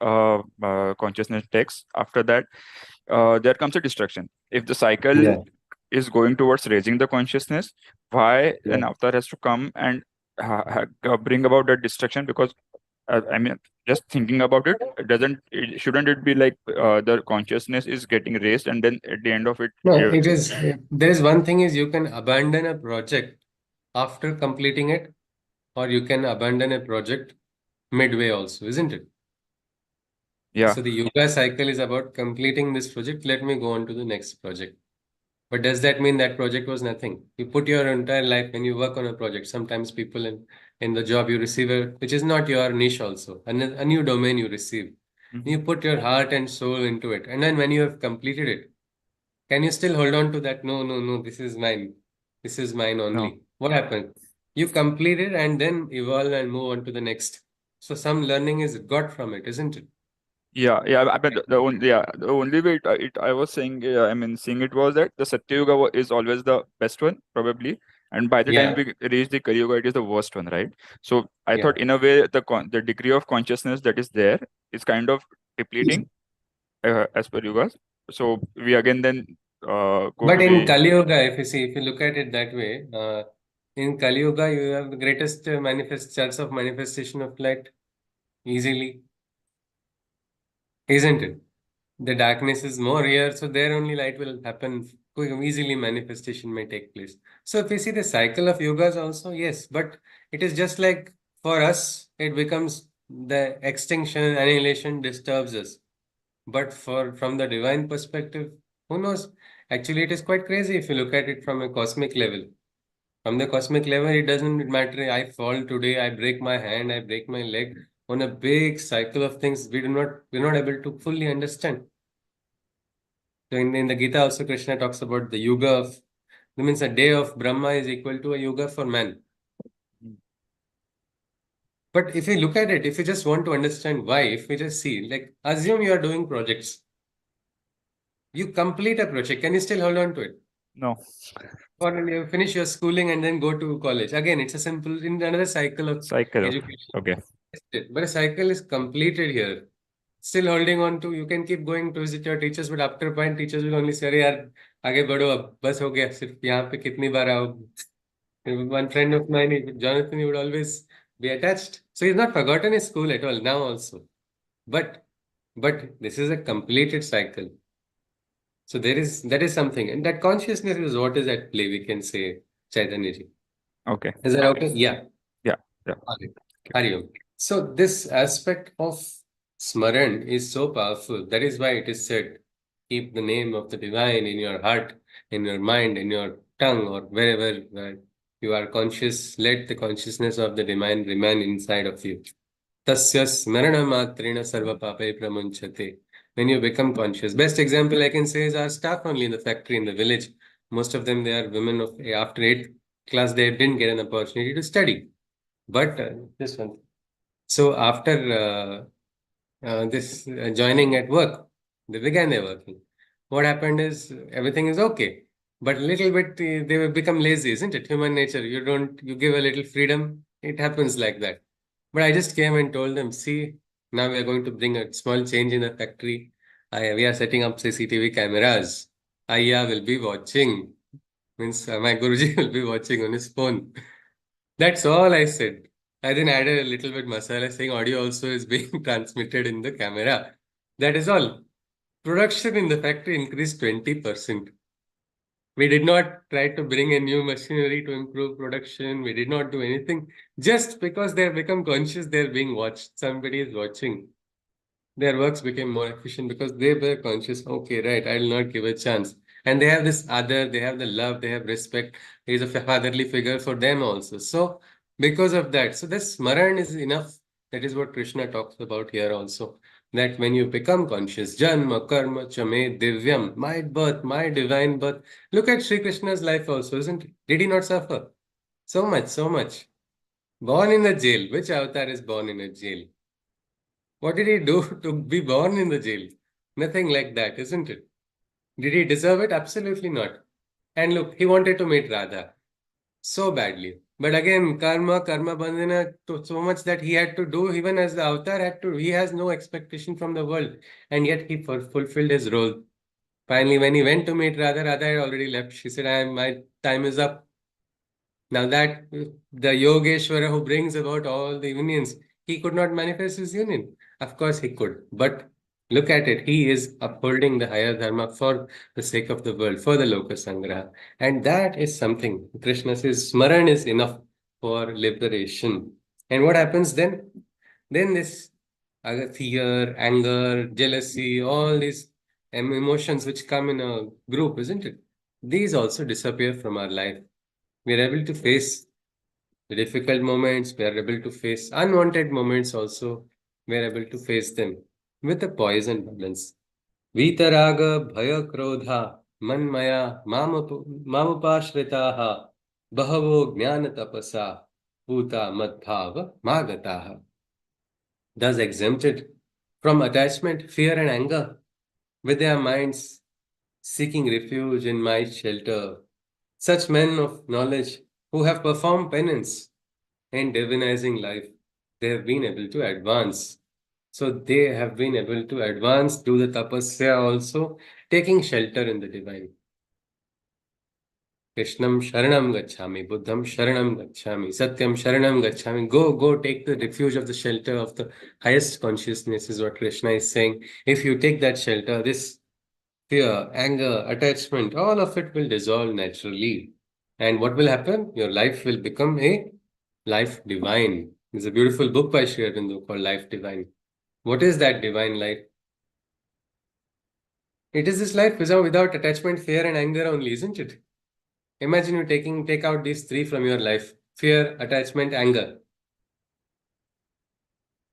consciousness takes, after that, there comes a destruction. If the cycle Yeah. is going towards raising the consciousness, why Yeah. an avatar has to come and bring about that destruction? Because I mean, just thinking about it, shouldn't it be like the consciousness is getting raised, and then at the end of it, No, it is. There is one thing is you can abandon a project after completing it, or you can abandon a project midway also, isn't it? yeah, So the yoga cycle is about completing this project. Let me go on to the next project. But does that mean that project was nothing? You put your entire life when you work on a project. Sometimes people in the job you receive which is not your niche also, a new domain you receive. mhm. You put your heart and soul into it. And then when you have completed it, can you still hold on to that? No, no, no, this is mine. This is mine No, only. What happened? You complete it and then evolve and move on to the next. So some learning is got from it, isn't it? yeah, yeah. I mean, the only way I was saying, I mean, seeing it was that the Satya Yuga is always the best one, probably, and by the time Yeah, we reach the Kali Yuga, it is the worst one, right? So I yeah. thought, in a way, the degree of consciousness that is there is kind of depleting as per yugas. So we again then go But to in the Kali Yuga, if you look at it that way, in Kali Yuga, you have the greatest chance of manifestation of light easily, isn't it? The darkness is more here, so there only light will happen. Easily manifestation may take place. So if we see the cycle of yogas also, yes, but it is just like for us, it becomes the extinction, annihilation disturbs us. But from the divine perspective, who knows? Actually, it is quite crazy if you look at it from a cosmic level. From the cosmic level, it doesn't matter. I fall today, I break my hand, I break my leg. On a big cycle of things, we're not able to fully understand. So in the Gita also Krishna talks about the yuga of, that means a day of Brahma is equal to a yuga for man. But if you look at it, if you just want to understand why, if we just see, like assume you are doing projects, you complete a project, can you still hold on to it? no Or you finish your schooling and then go to college. Again, it's a simple in another cycle of cycle. education. Okay. But a cycle is completed here. Still holding on to, you can keep going to visit your teachers, but after a point, teachers will only say, अरे यार आगे बढ़ो अब बस हो गया सिर्फ यहाँ पे कितनी बार आओ. One friend of mine, Jonathan, he would always be attached. So he's not forgotten his school at all now also. But this is a completed cycle. So that is something, and that consciousness is what is at play. We can say, Chaitanya ji. Okay. Is that okay? Yeah. Yeah. Okay. Hariom. So this aspect of Smaran is so powerful. That is why it is said, keep the name of the divine in your heart, in your mind, in your tongue, or wherever you are conscious. Let the consciousness of the divine remain inside of you. Tasya smarana matrena sarva pape pramunchate. When you become conscious. Best example I can say is our staff only in the factory, in the village. Most of them, they are women of after 8th class, they didn't get an opportunity to study. But this one. So after this joining at work, they began their working. What happened is everything is okay, but a little bit they will become lazy, isn't it? Human nature. You give a little freedom, it happens like that. But I just came and told them, see, now we are going to bring a small change in the factory. We are setting up CCTV cameras. Ayya will be watching. Means my Guruji will be watching on his phone. That's all I said. I then added a little bit masala saying audio also is being transmitted in the camera. That is all. Production in the factory increased 20%. We did not try to bring a new machinery to improve production. We did not do anything. Just because they have become conscious, they're being watched. Somebody is watching. Their works became more efficient because they were conscious. Okay, right, I'll not give a chance. And they have this other, they have the love, they have respect. He's a fatherly figure for them also. So because of that, so this Smaran is enough. That is what Krishna talks about here also. That when you become conscious, Janma, Karma, Chame, Divyam, my birth, my divine birth. Look at Sri Krishna's life also, isn't it? Did he not suffer? So much, so much. Born in a jail. Which avatar is born in a jail? What did he do to be born in the jail? Nothing like that, isn't it? Did he deserve it? Absolutely not. And look, he wanted to meet Radha so badly. But again, karma bandhana, so much that he had to do, even as the avatar had to, he has no expectation from the world. And yet he fulfilled his role. Finally, when he went to meet Radha, Radha had already left. She said, my time is up. Now that the Yogeshwara who brings about all the unions, he could not manifest his union. Of course he could. But look at it. He is upholding the higher dharma for the sake of the world, for the Loka Sangraha. And that is something. Krishna says, Smaran is enough for liberation. And what happens then? Then this fear, anger, jealousy, all these emotions which come in a group, isn't it? These also disappear from our life. We are able to face the difficult moments, we are able to face unwanted moments also, we are able to face them with a poise and balance. Vitaraga bhaya krodha manmaya mamupashritaha bahavo jnana tapasa bhuta madbhava magataha. Thus exempted from attachment, fear and anger, with their minds seeking refuge in my shelter. Such men of knowledge who have performed penance and divinizing life, they have been able to advance. So they have been able to advance, do the tapasya also, taking shelter in the divine. Krishnam Sharanam Gacchami, Buddham Sharanam Gacchami, Satyam Sharanam Gacchami. Go, take the refuge of the shelter of the highest consciousness, is what Krishna is saying. If you take that shelter, this fear, anger, attachment, all of it will dissolve naturally. And what will happen? Your life will become a life divine. There's a beautiful book by Sri Aurobindo called Life Divine. What is that divine life? It is this life without attachment, fear, and anger only, isn't it? Imagine you take out these three from your life: fear, attachment, anger.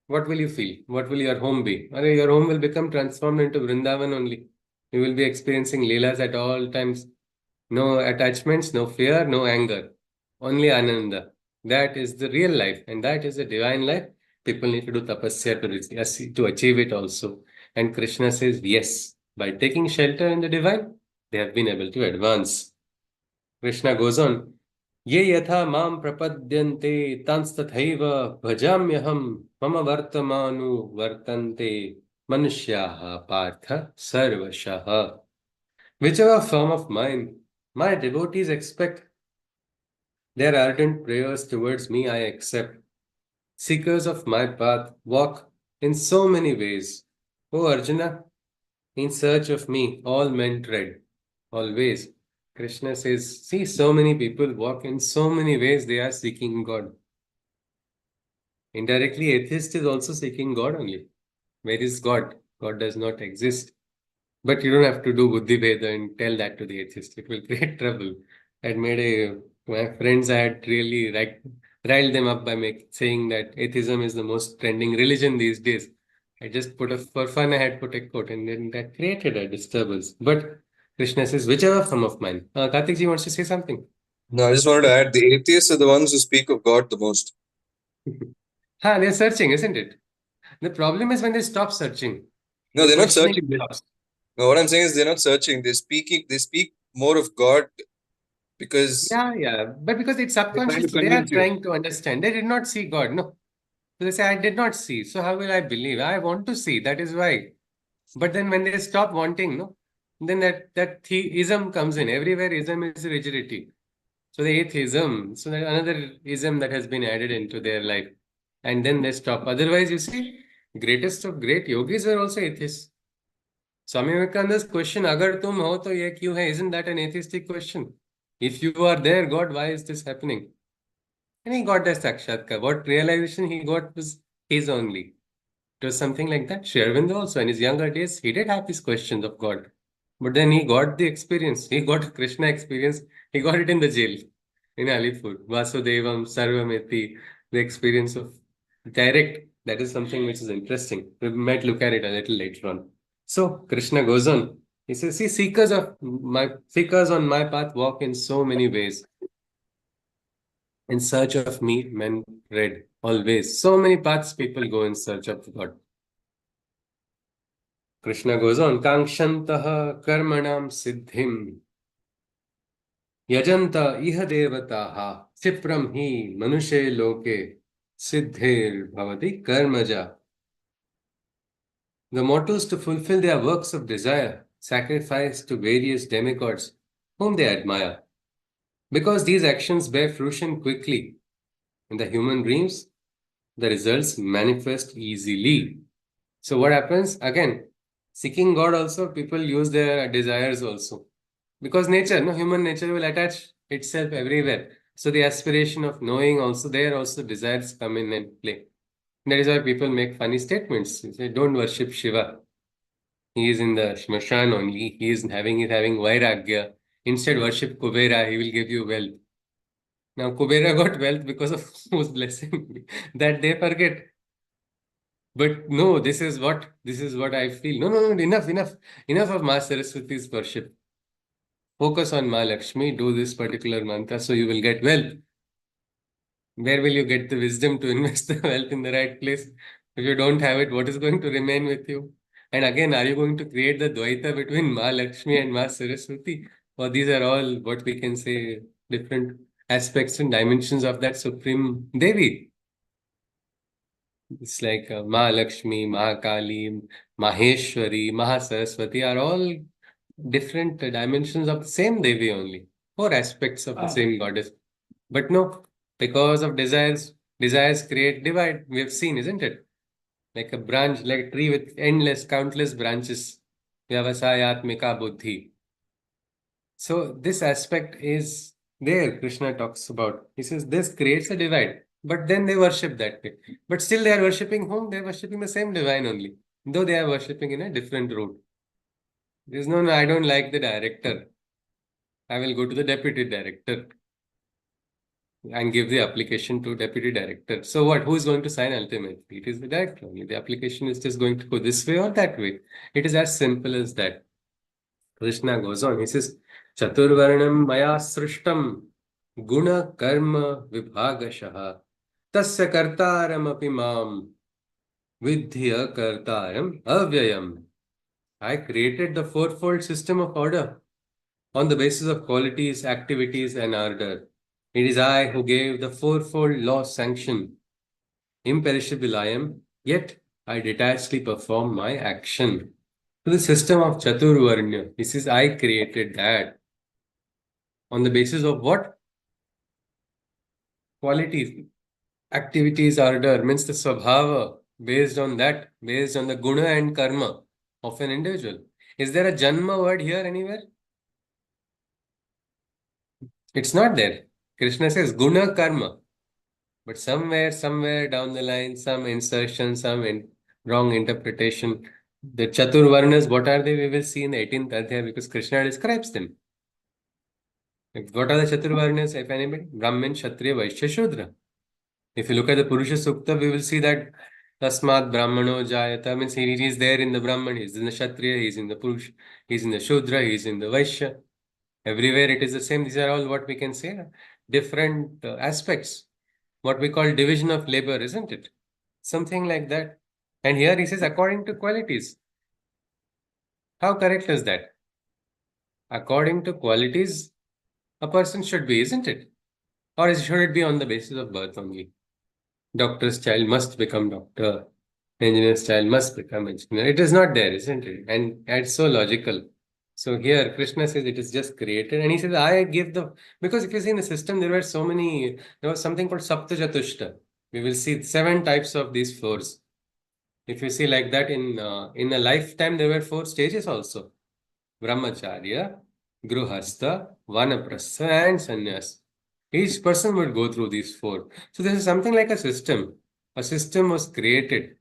What will you feel? What will your home be? Your home will become transformed into Vrindavan only. You will be experiencing Leelas at all times. No attachments, no fear, no anger. Only Ananda. That is the real life, and that is the divine life. People need to do tapasya to achieve it also. And Krishna says, yes, by taking shelter in the divine, they have been able to advance. Krishna goes on, Ye yatha mam prapadyante tanstathaiva bhajamyaham mama vartamanu vartante manushyaha partha sarvashaha. Whichever form of mine my devotees expect, their ardent prayers towards me I accept. Seekers of my path walk in so many ways. O Arjuna, in search of me all men tread. Always. Krishna says, see, so many people walk in so many ways, they are seeking God. Indirectly, atheist is also seeking God only. Where is God? God does not exist. But you don't have to do Buddhi Veda and tell that to the atheist. It will create trouble. My friends, I had really riled them up by saying that atheism is the most trending religion these days. I just for fun, I had put a quote, and then that created a disturbance. But Krishna says, whichever form of mine. Karthik ji wants to say something. No, I just wanted to add, the atheists are the ones who speak of God the most. They're searching, isn't it? The problem is when they stop searching. No, they're not Questioning searching. stops. No, what I'm saying is they're not searching. They speak more of God because Yeah. But because it's they're trying to subconscious, they are convince you. trying to understand. They did not see God. No. So they say, I did not see. So how will I believe? I want to see. That is why. But then when they stop wanting, no, then that theism comes in. Everywhere ism is rigidity. So the atheism, so that another ism that has been added into their life. And then they stop. Otherwise, you see, greatest of great yogis were also atheists. Swami Vivekananda's question, Agar tum ho to ye kyun hai? Isn't that an atheistic question? If you are there, God, why is this happening? And he got that sakshatkar. What realization he got was his only. It was something like that. Sri Aurobindo also, in his younger days, he did have these questions of God. But then he got the experience. He got Krishna experience. He got it in the jail in Alipur. Vasudevam, Sarvameti, the experience of direct. That is something which is interesting. We might look at it a little later on. So Krishna goes on. He says, see, seekers on my path walk in so many ways. In search of me, men tread always. So many paths people go in search of God. Krishna goes on, Kangshantaha karmanam siddhim yajanta iha devataha chipram hi manushe loke siddhir bhavati karmaja. The mortals to fulfill their works of desire sacrifice to various demigods whom they admire. Because these actions bear fruition quickly in the human dreams, the results manifest easily. So what happens? Again, seeking God also, people use their desires also. Because nature, no, human nature will attach itself everywhere. So the aspiration of knowing also, there also desires come in and play. That is why people make funny statements. They say, don't worship Shiva. He is in the Smaran only. He is having Vairagya. Instead, worship Kubera. He will give you wealth. Now, Kubera got wealth because of whose blessing? That they forget. But no, this is what I feel. No, enough of Ma Saraswati's worship. Focus on Ma Lakshmi, do this particular mantra so you will get wealth. Where will you get the wisdom to invest the wealth in the right place? If you don't have it, what is going to remain with you? And again, are you going to create the Dvaita between Ma Lakshmi and Ma Saraswati? Or these are all what we can say different aspects and dimensions of that Supreme Devi. It's like Ma Lakshmi, Mahakali, Maheshwari, Mahasaraswati are all different dimensions of the same Devi only, or aspects of the same goddess. But no, because of desires create divide. We have seen, isn't it? Like a branch, like a tree with countless branches. Vyavasayatmika buddhi. So this aspect is there, Krishna talks about. He says this creates a divide, but then they worship that way. But still they are worshipping whom? They are worshipping the same divine only, though they are worshipping in a different route. There's no, I don't like the director. I will go to the deputy director and give the application to deputy director. So what? Who is going to sign ultimately? It is the director only. The application is just going to go this way or that way. It is as simple as that. Krishna goes on. He says, Chaturvarnam maya srishtam guna karma vibhagashaha tasya kartaram api mam vidhya kartaram avyayam. I created the fourfold system of order on the basis of qualities, activities, and order. It is I who gave the fourfold law sanction. Imperishable I am, yet I detachedly perform my action. So the system of Chaturvarnya, he says, I created that. On the basis of what? Qualities, activities, order, means the Swabhava, based on that, based on the guna and karma of an individual. Is there a Janma word here anywhere? It's not there. Krishna says guna karma. But somewhere down the line, some insertion, wrong interpretation. The Chaturvarnas, what are they? We will see in the 18th Adhyaya because Krishna describes them. What are the Chaturvarnas, if anybody? Brahmin, Kshatriya, Vaishya, Shudra. If you look at the Purusha Sukta, we will see that Tasmat Brahmano Jayata means he is there in the Brahman, he is in the Kshatriya, he is in the Purusha, he is in the Shudra, he is in the Vaishya. Everywhere it is the same. These are all what we can say, different aspects. What we call division of labor, isn't it? Something like that. And here he says, according to qualities. How correct is that? According to qualities, a person should be, isn't it? Or should it be on the basis of birth only? Doctor's child must become doctor. Engineer's child must become engineer. It is not there, isn't it? And it's so logical. So here Krishna says it is just created. And he says, I give because if you see in the system, there was something called Saptajatushta. We will see 7 types of these floors. If you see like that in a lifetime, there were 4 stages also. Brahmacharya, Gruhastha, Vanaprastha and Sannyas. Each person would go through these 4. So this is something like a system. A system was created.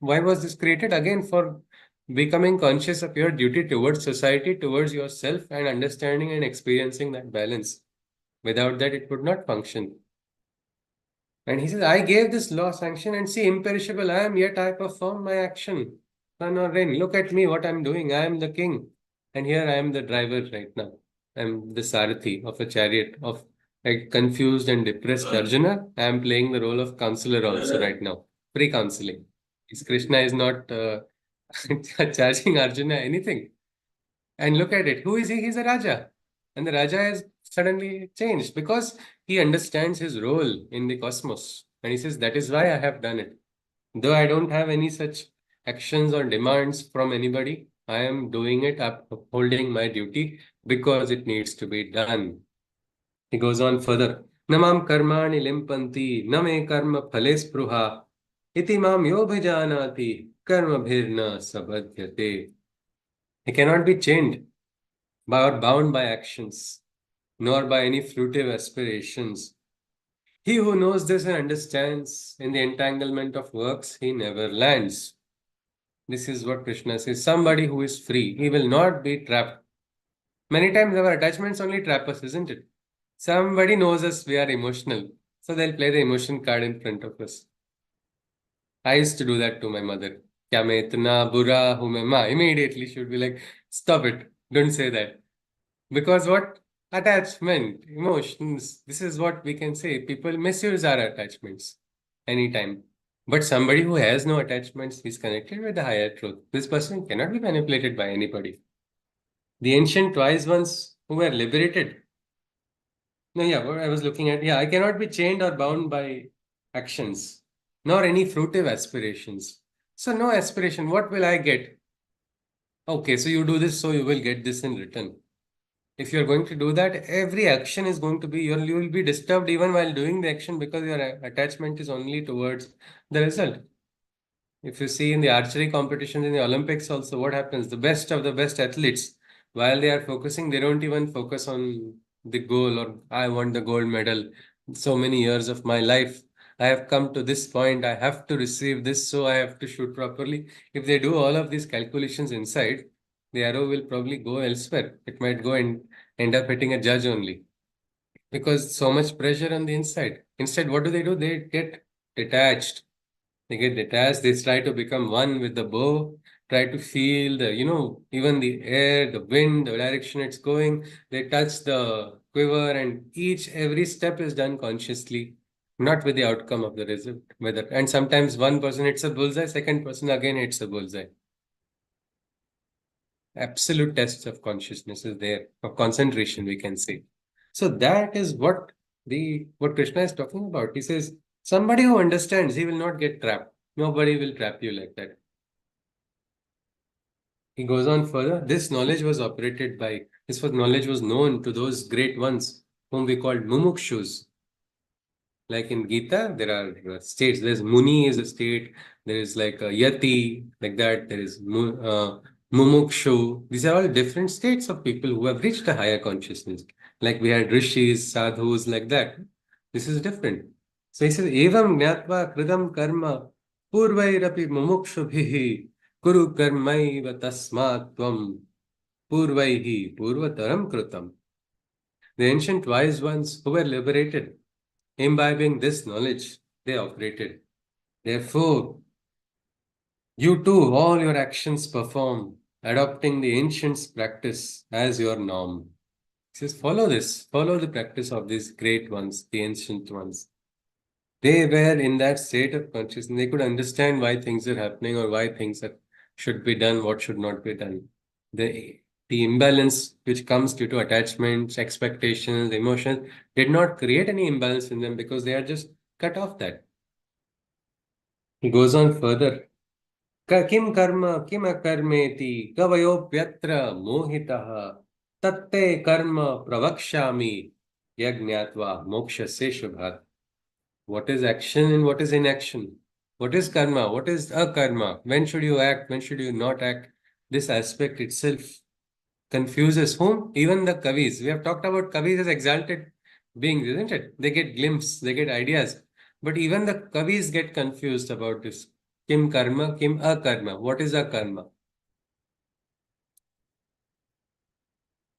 Why was this created? Again, for becoming conscious of your duty towards society, towards yourself, and understanding and experiencing that balance. Without that, it would not function. And he says, I gave this law sanction and see, imperishable I am, yet I perform my action. Sun or rain, look at me, what I'm doing. I am the king. And here I am the driver right now. I'm the Sarathi of a chariot of a confused and depressed Arjuna. I am playing the role of counselor also right now. Free counseling. Krishna is not charging Arjuna anything. And look at it. Who is he? He's a Raja. And the Raja has suddenly changed because he understands his role in the cosmos. And he says, that is why I have done it. Though I don't have any such actions or demands from anybody, I am doing it, upholding my duty because it needs to be done. He goes on further. Namam karmani limpanti, name karma phale spruha, iti mam yobhijanati, karma bhirna sabadhyate. He cannot be chained or bound by actions, nor by any fruitive aspirations. He who knows this and understands in the entanglement of works, he never lands. This is what Krishna says. Somebody who is free, he will not be trapped. Many times our attachments only trap us, isn't it? Somebody knows us, we are emotional. So they'll play the emotion card in front of us. I used to do that to my mother. Kya main itna bura hu main ma? Immediately she would be like, stop it, don't say that. Because what? Attachment, emotions, this is what we can say. People misuse our attachments anytime. But somebody who has no attachments is connected with the higher truth. This person cannot be manipulated by anybody. The ancient wise ones who were liberated. No, yeah, what I was looking at, I cannot be chained or bound by actions, nor any fruitive aspirations. So no aspiration, what will I get? Okay, so you do this, so you will get this in return. If you're going to do that, every action is going to be, you will be disturbed even while doing the action because your attachment is only towards the result. If you see in the archery competitions in the Olympics also, what happens? The best of the best athletes, while they are focusing, they don't even focus on the goal or I want the gold medal. So many years of my life, I have come to this point, I have to receive this, so I have to shoot properly. If they do all of these calculations inside, the arrow will probably go elsewhere. It might go and end up hitting a judge only because so much pressure on the inside. Instead, what do? They get detached. They get detached. They try to become one with the bow, try to feel the, even the air, the wind, the direction it's going. They touch the quiver and every step is done consciously, not with the outcome of the result. And sometimes one person hits a bullseye, second person again hits a bullseye. Absolute test of consciousness is there, of concentration, we can say. So that is what Krishna is talking about. He says, somebody who understands, he will not get trapped. Nobody will trap you like that. He goes on further. This knowledge was knowledge was known to those great ones whom we called mumukshus. Like in Gita, there are states. There's Muni is a state. There is like a Yati, like that. There is Mumukshu. These are all different states of people who have reached a higher consciousness. Like we had Rishis, Sadhus, like that. This is different. So he says, Evam Gnatva Kridam Karma Purvairapi Mumukshubhihi Kuru Karmaiva Tasmat Tvam Purvaihi Purvataram Krutam. The ancient wise ones who were liberated, imbibing this knowledge, they operated. Therefore, you too, all your actions perform, adopting the ancients' practice as your norm. He says, follow the practice of these great ones, the ancient ones. They were in that state of consciousness. They could understand why things are happening or why things should be done, what should not be done. The imbalance which comes due to attachments, expectations, emotions, did not create any imbalance in them because they are just cut off that. He goes on further. Kim karma, kim akarmeti, kavayopyatra mohitaha, tatte karma pravakshami, yajnatva mokshasya shubhat. What is action and what is inaction? What is karma? What is akarma? When should you act? When should you not act? This aspect itself confuses whom? Even the kavis. We have talked about kavis as exalted beings, isn't it? They get glimpses, they get ideas. But even the kavis get confused about this. Kim karma, kim akarma. What is akarma?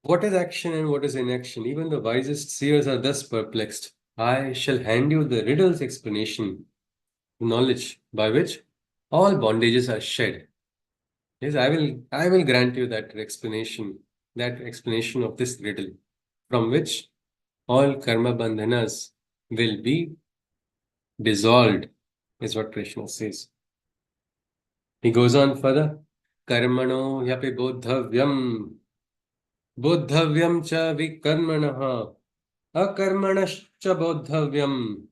What is action and what is inaction? Even the wisest seers are thus perplexed. I shall hand you the riddle's explanation, knowledge by which all bondages are shed. Yes, I will grant you that explanation of this riddle, from which all karma bandhanas will be dissolved, is what Krishna says. He goes on further. Karmano yapi bodhavyam cha vikarmanaha akarmanascha bodhavyam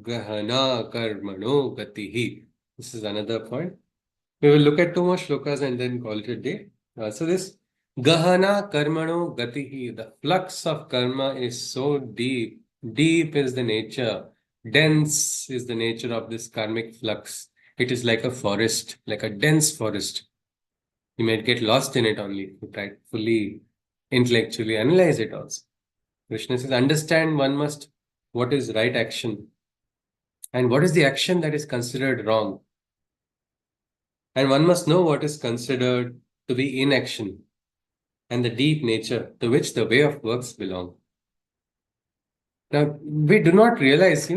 gahana karmano gatihi. This is another point. We will look at 2 more shlokas and then call it a day. So this Gahana Karmano Gatihi, the flux of karma is so deep. Deep is the nature. Dense is the nature of this karmic flux. It is like a forest, like a dense forest. You might get lost in it only if you try to fully intellectually analyze it also. Krishna says, understand one must what is right action and what is the action that is considered wrong. And one must know what is considered to be inaction and the deep nature to which the way of works belong. Now, we do not realize,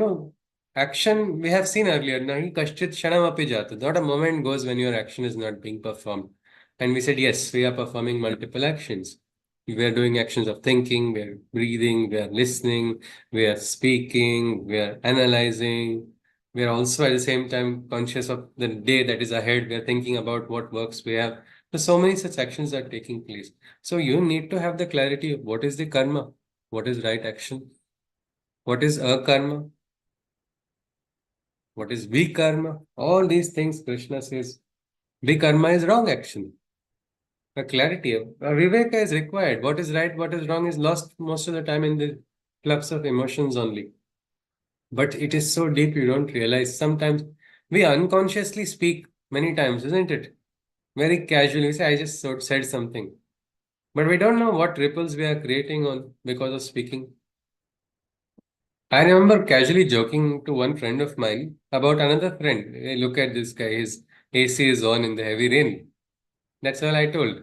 action we have seen earlier. Nahi kashchit kshanam api jata. Not a moment goes when your action is not being performed. And we said, yes, we are performing multiple actions. We are doing actions of thinking, we are breathing, we are listening, we are speaking, we are analyzing. We are also at the same time conscious of the day that is ahead. We are thinking about what works we have. So many such actions are taking place. So you need to have the clarity of what is the karma, what is right action, what is akarma, what is vikarma. All these things Krishna says. Vikarma is wrong action. A clarity of viveka is required. What is right, what is wrong is lost most of the time in the flux of emotions only. But it is so deep you don't realize. Sometimes we unconsciously speak many times, isn't it? Very casually, we say, I just said something. But we don't know what ripples we are creating on because of speaking. I remember casually joking to one friend of mine about another friend. Hey, look at this guy, his AC is on in the heavy rain. That's all I told.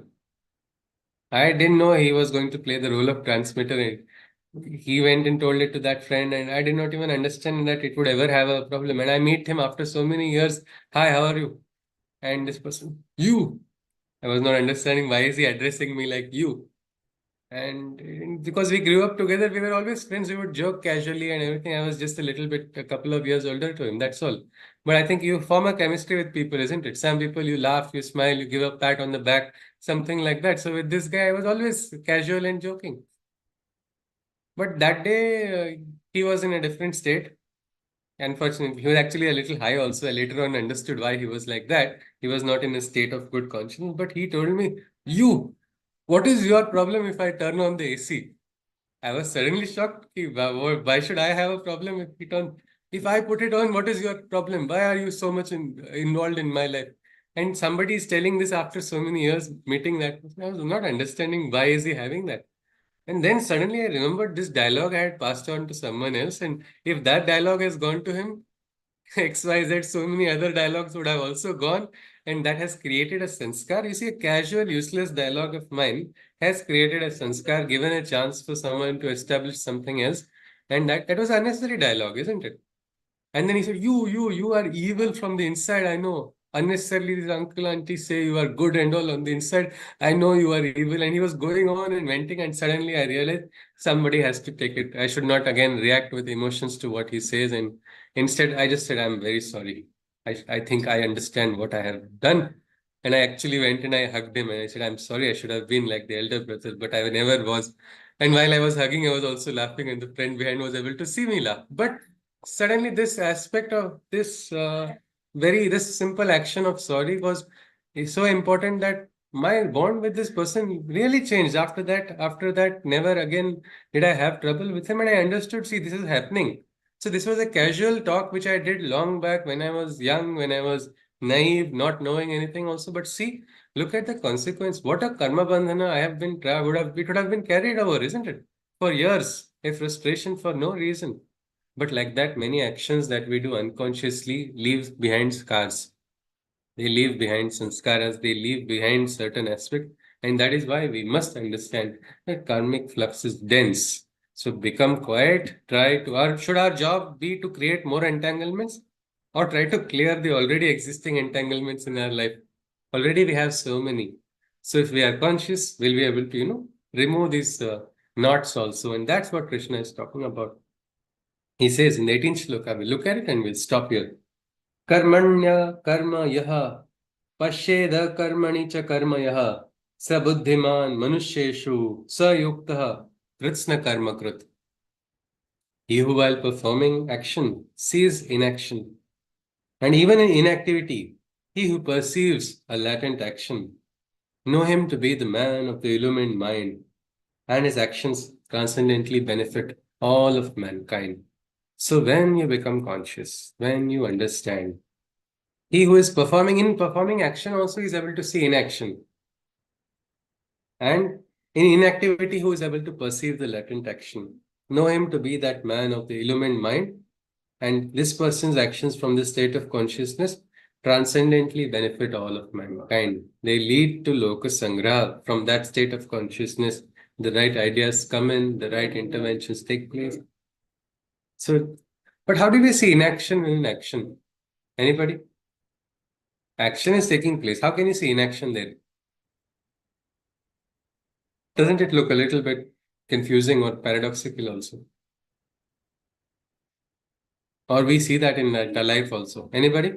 I didn't know he was going to play the role of transmitter. And he went and told it to that friend, and I did not even understand that it would ever have a problem. And I meet him after so many years. Hi, how are you? And this person, you. I was not understanding why is he addressing me like you. And because we grew up together, we were always friends. We would joke casually and everything. I was just a couple of years older to him. That's all. But I think you form a chemistry with people, isn't it? Some people you laugh, you smile, you give a pat on the back, something like that. So with this guy, I was always casual and joking. But that day, he was in a different state. Unfortunately, he was actually a little high also. I later on understood why he was like that. He was not in a state of good conscience. But he told me, you, what is your problem if I turn on the AC? I was suddenly shocked. Why should I have a problem with it on? If I put it on, what is your problem? Why are you so much involved in my life? And somebody is telling this after so many years meeting that. I was not understanding why is he having that. And then suddenly I remembered this dialogue I had passed on to someone else. And if that dialogue has gone to him, XYZ, so many other dialogues would have also gone, and that has created a sanskar. You see, a casual, useless dialogue of mine has created a sanskar, given a chance for someone to establish something else, and that was unnecessary dialogue, isn't it? And then he said, you are evil from the inside. I know. Unnecessarily, these uncle, auntie say you are good and all on the inside. I know you are evil. And he was going on and venting. And suddenly I realized somebody has to take it. I should not again react with emotions to what he says. And instead, I just said, I'm very sorry. I think I understand what I have done. And I actually went and I hugged him and I said, I'm sorry. I should have been like the elder brother, but I never was. And while I was hugging, I was also laughing, and the friend behind was able to see me laugh. But suddenly this aspect of this this simple action of sorry is so important that my bond with this person really changed after that never again did I have trouble with him, and I understood, see, this is happening. So this was a casual talk which I did long back when I was young, when I was naive, not knowing anything also. But see, look at the consequence. What a karma bandhana I have been it would have been carried over, isn't it, for years, a frustration for no reason. But like that, many actions that we do unconsciously leave behind scars. They leave behind sanskaras, they leave behind certain And that is why we must understand that karmic flux is dense. So become quiet, or should our job be to create more entanglements or try to clear the already existing entanglements in our life? Already we have so many. So if we are conscious, we'll be able to, remove these knots also. And that's what Krishna is talking about. He says in the 18th shloka, we'll look at it and we'll stop here. Karmanya karma yaha pashyeda karmani cha karma yaha sabuddhiman manusheshu sayuktah kritsna karma krit. He who while performing action sees inaction. And even in inactivity, he who perceives a latent action, know him to be the man of the illumined mind, and his actions transcendently benefit all of mankind. So when you become conscious, when you understand, he who is performing action also is able to see inaction. And in inactivity, who is able to perceive the latent action. Know him to be that man of the illumined mind, and this person's actions from the state of consciousness transcendently benefit all of mankind. They lead to loka sangraha. From that state of consciousness, the right ideas come in, the right interventions take place. So, but how do we see inaction in action? Anybody? Action is taking place. How can you see inaction there? Doesn't it look a little bit confusing or paradoxical also? Or we see that in our life also. Anybody?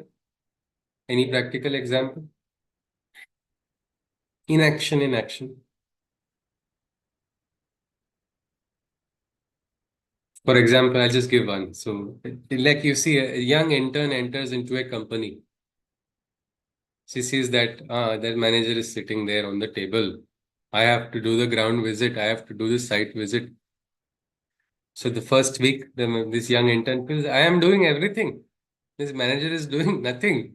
Any practical example? Inaction in action. For example, I'll just give one. So, like you see, a young intern enters into a company. She sees that that manager is sitting there on the table. I have to do the ground visit. I have to do the site visit. So the first week, this young intern feels, I am doing everything. This manager is doing nothing.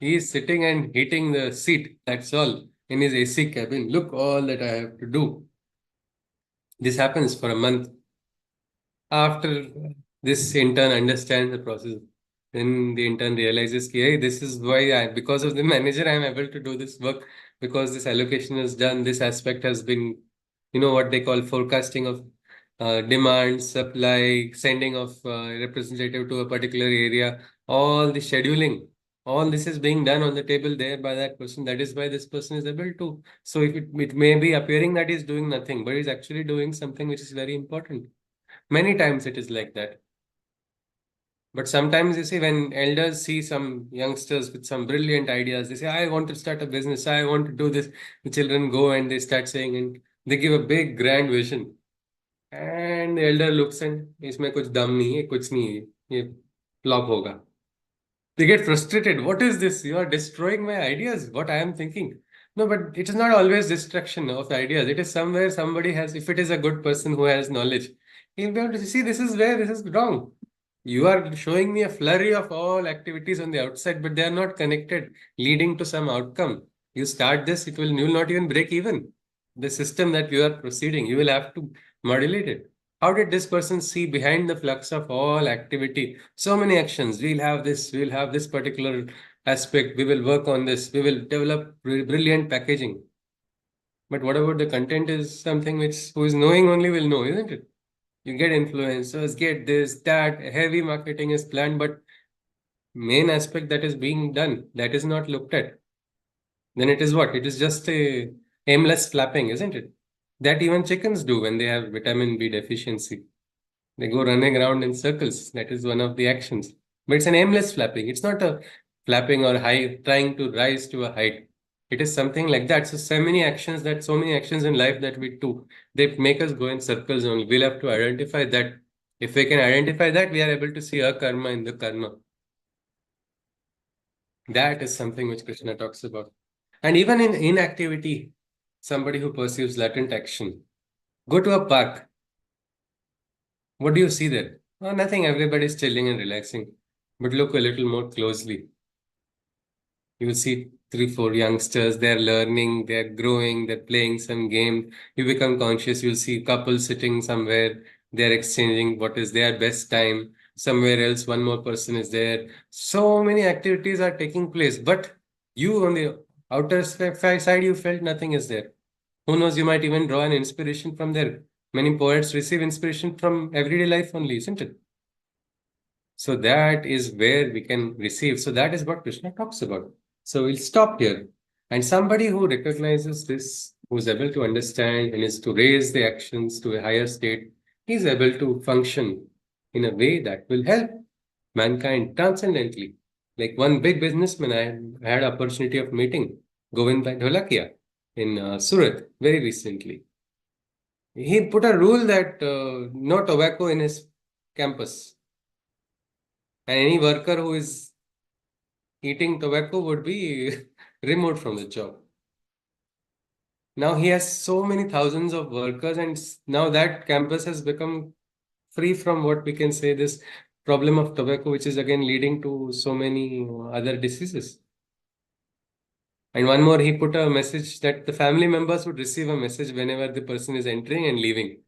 He is sitting and heating the seat. That's all in his AC cabin. Look, all that I have to do. This happens for a month. After this intern understands the process, then the intern realizes, hey, this is why because of the manager, I am able to do this work, because this allocation is done. This aspect has been, what they call forecasting of demand, supply, sending of representative to a particular area, all the scheduling, all this is being done on the table there by that person. That is why this person is able to. So if it may be appearing that he's doing nothing, but he's actually doing something which is very important. Many times it is like that. But sometimes you see, when elders see some youngsters with some brilliant ideas, they say, I want to start a business, I want to do this. The children go and they start saying, and they give a big grand vision. And the elder looks and, इसमें कुछ दम नहीं है, कुछ नहीं है, ये flop होगा. They get frustrated. What is this? You are destroying my ideas, what I am thinking. No, but it is not always destruction of ideas. It is somewhere somebody has, if it is a good person who has knowledge, he'll be able to see this is where this is wrong. You are showing me a flurry of all activities on the outside, but they are not connected, leading to some outcome. You start this, you will not even break even. The system that you are proceeding, you will have to modulate it. How did this person see behind the flux of all activity? So many actions. We'll have this particular aspect. We will work on this. We will develop brilliant packaging. But what about the content is something which who is knowing only will know, isn't it? You get influencers, get this, that, heavy marketing is planned, but main aspect that is being done, that is not looked at. Then it is what? It is just a aimless flapping, isn't it? That even chickens do when they have vitamin B deficiency. They go running around in circles. That is one of the actions. But it's an aimless flapping. It's not a flapping or trying to rise to a height. It is something like that. So many actions in life that we do, they make us go in circles only. We'll have to identify that. If we can identify that, we are able to see our karma in the karma. That is something which Krishna talks about. And even in inactivity, somebody who perceives latent action, go to a park. What do you see there? Oh, nothing. Everybody's chilling and relaxing. But look a little more closely. You will see 3, 4 youngsters. They're learning, they're growing, they're playing some game. You become conscious. You'll see couples sitting somewhere. They're exchanging what is their best time. Somewhere else, one more person is there. So many activities are taking place. But you, on the outer side you felt nothing is there. Who knows, you might even draw an inspiration from there. Many poets receive inspiration from everyday life only, isn't it? So that is where we can receive. So that is what Krishna talks about. So we'll stop here. And somebody who recognizes this, who's able to understand and is to raise the actions to a higher state, is able to function in a way that will help mankind transcendently. Like one big businessman I had opportunity of meeting, Govind Bhai Dholakia in Surat very recently. He put a rule that no tobacco in his campus. And any worker who is eating tobacco would be removed from the job. Now he has so many thousands of workers, and now that campus has become free from what we can say this problem of tobacco, which is again leading to so many other diseases. And one more, he put a message that the family members would receive a message whenever the person is entering and leaving.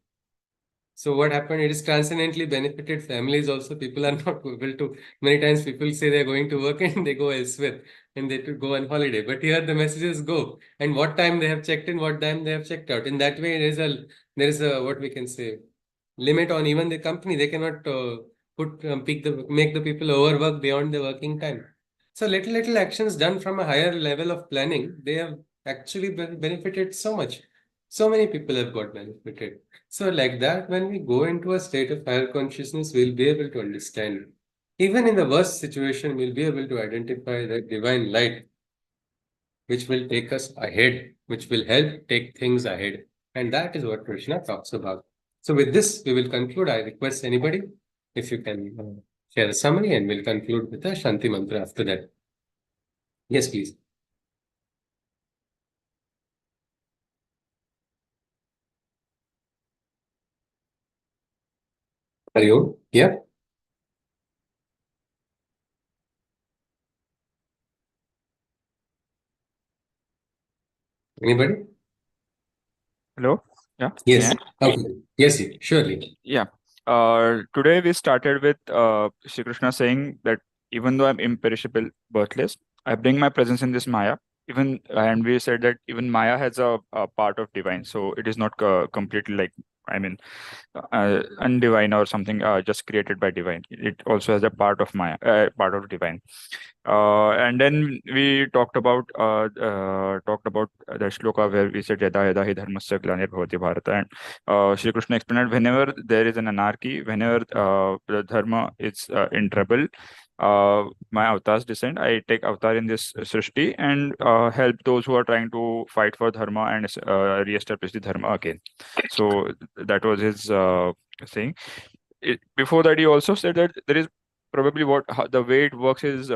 So what happened? It is transcendently benefited families also. People are not able to. Many times people say they're going to work and they go elsewhere and they to go on holiday. But here the messages go and what time they have checked in, what time they have checked out. In that way, there is a what we can say limit on even the company. They cannot make the people overwork beyond the working time. So little actions done from a higher level of planning, they have actually benefited so much. So many people have got benefited. So like that, when we go into a state of higher consciousness, we'll be able to understand. Even in the worst situation, we'll be able to identify that divine light, which will take us ahead, which will help take things ahead. And that is what Krishna talks about. So with this, we will conclude. I request anybody, if you can share a summary, and we'll conclude with a Shanti mantra after that. Yes, please. Hari Om. Yeah. Anybody? Hello? Yeah. Yes. May I? Okay. Yes, surely. Yeah. Today we started with Shri Krishna saying that even though I'm imperishable, birthless, I bring my presence in this Maya. And we said that even Maya has a part of divine, so it is not completely like, I mean, undivine or something just created by divine. It also has a part of Maya, part of divine. And then we talked about the shloka where we said yada yada hi dharmasya glanir bhavati bharata, and Shri Krishna explained that whenever there is an anarchy, whenever the dharma is in trouble, my avatars descend. I take avatar in this Srishti and help those who are trying to fight for dharma and re-establish the dharma again. So that was his saying. Before that, he also said that there is probably the way it works is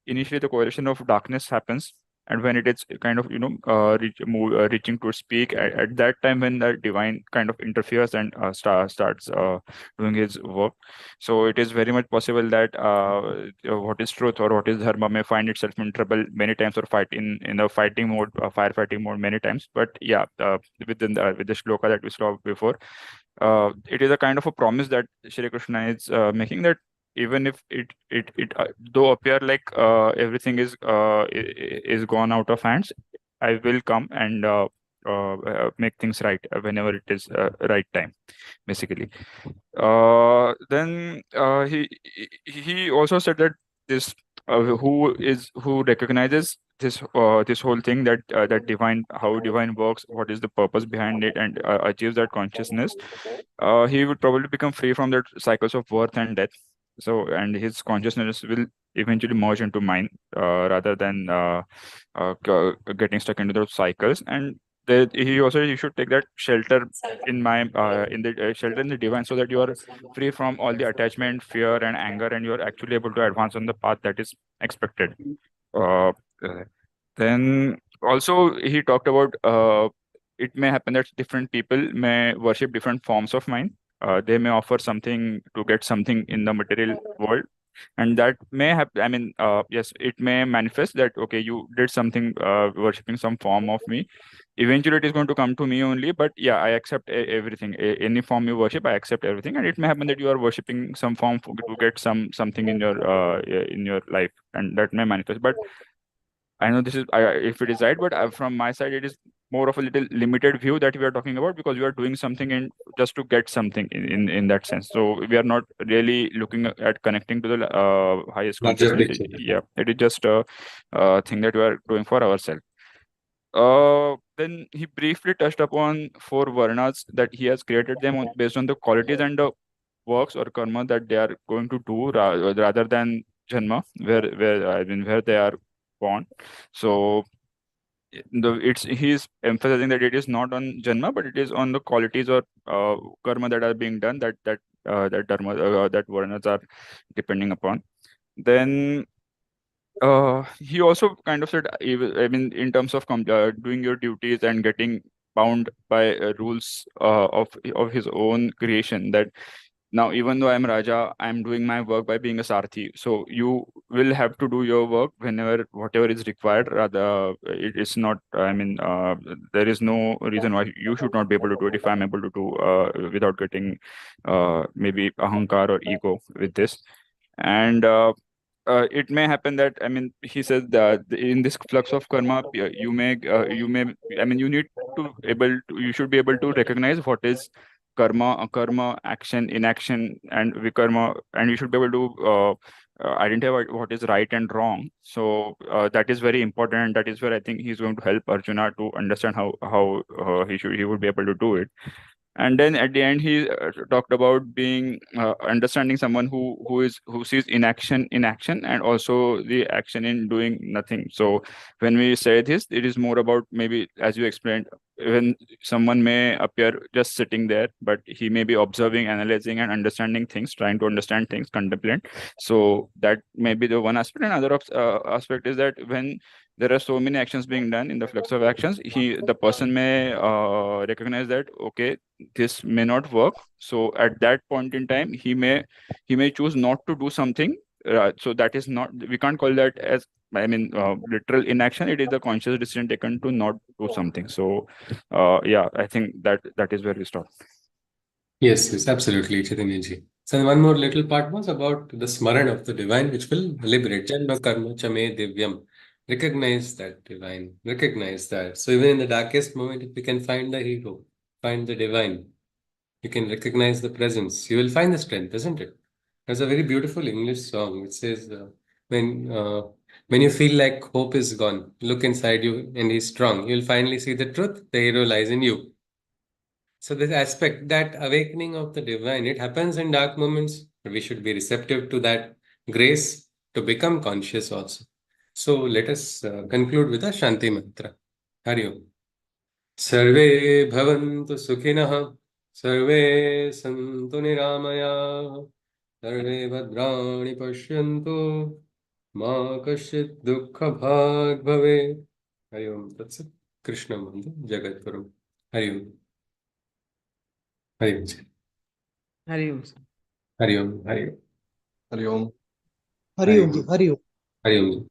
initially the correlation of darkness happens, and when it is kind of reaching to speak at that time, when the divine kind of interferes and starts doing his work. So it is very much possible that what is truth or what is dharma may find itself in trouble many times, or fight in the fighting mode, firefighting mode many times. But yeah, with the shloka that we saw before, it is a kind of a promise that Shri Krishna is making, that even if it though appear like everything is gone out of hands, I will come and make things right whenever it is right time, basically. Then he also said that this who recognizes this whole thing, that divine, how divine works, what is the purpose behind it, and achieves that consciousness, he would probably become free from that cycles of birth and death. So, and his consciousness will eventually merge into mine, rather than getting stuck into those cycles. And he should take that shelter in my in the shelter in the divine, so that you are free from all the attachment, fear, and anger, and you are actually able to advance on the path that is expected. Uh, uh, then also he talked about it may happen that different people may worship different forms of mind. They may offer something to get something in the material world, and that may happen. I mean, yes, it may manifest that, okay, you did something worshipping some form of me. Eventually it is going to come to me only, but yeah, I accept everything. Any form you worship, I accept everything. And it may happen that you are worshipping some form to get something in your life, and that may manifest. But I know this is if it is right, but from my side, it is more of a little limited view that we are talking about, because we are doing something in just to get something in that sense. So we are not really looking at connecting to the highest Larger consciousness. picture. Yeah, it is just a thing that we are doing for ourselves. Then he briefly touched upon four varnas, that he has created them based on the qualities and the works or karma that they are going to do, rather than janma, where they are born. So he's emphasizing that it is not on janma, but it is on the qualities or karma that are being done, that dharma, that varnas are depending upon. Then he also kind of said, I mean, in terms of doing your duties and getting bound by rules of his own creation, that now, even though I'm Raja, I'm doing my work by being a Sarthi. So you will have to do your work whenever, whatever is required. Rather, it is not, I mean, there is no reason why you should not be able to do it if I'm able to do without getting maybe ahankar or ego with this. And it may happen that, I mean, he says that in this flux of karma, I mean, you need you should be able to recognize what is karma, akarma, action, inaction, and vikarma, and you should be able to identify what is right and wrong. So that is very important, and that is where I think he's going to help Arjuna to understand how he would be able to do it. And then at the end, he talked about being understanding someone who sees inaction in action, and also the action in doing nothing. So when we say this, it is more about, maybe as you explained, when someone may appear just sitting there, but he may be observing, analyzing, and understanding things, trying to understand things, contemplate. So that may be the one aspect. Another aspect is that when there are so many actions being done in the flux of actions, the person may recognize that, okay, this may not work. So at that point in time, he may choose not to do something. So that is not, we can't call that as, I mean, literal inaction. It is a conscious decision taken to not do something. So yeah, I think that is where we stop. Yes, absolutely, Chaitanyaji. So one more little part was about the Smaran of the divine, which will liberate. Janma karma chame divyam. Recognize that divine. Recognize that. So even in the darkest moment, if we can find the hero, find the divine, you can recognize the presence, you will find the strength, isn't it? There's a very beautiful English song which says, when you feel like hope is gone, look inside you and he's strong. You'll finally see the truth. The hero lies in you. So this aspect, that awakening of the divine, it happens in dark moments. We should be receptive to that grace to become conscious also. So let us conclude with a Shanti mantra. Hari Om. Sarve bhavantu sukhinah, sarve santu niramaya, sarve bhadrani pashyantu, ma kashit dukkha bhag bhave. Hari Om. That's it. Krishna Mandu Jagat Guru. Hari Om. Hari Om. Hari Om. Hari Om. Hari Om. Hari Om. Hari Om ji, Hari Om. Hari Om.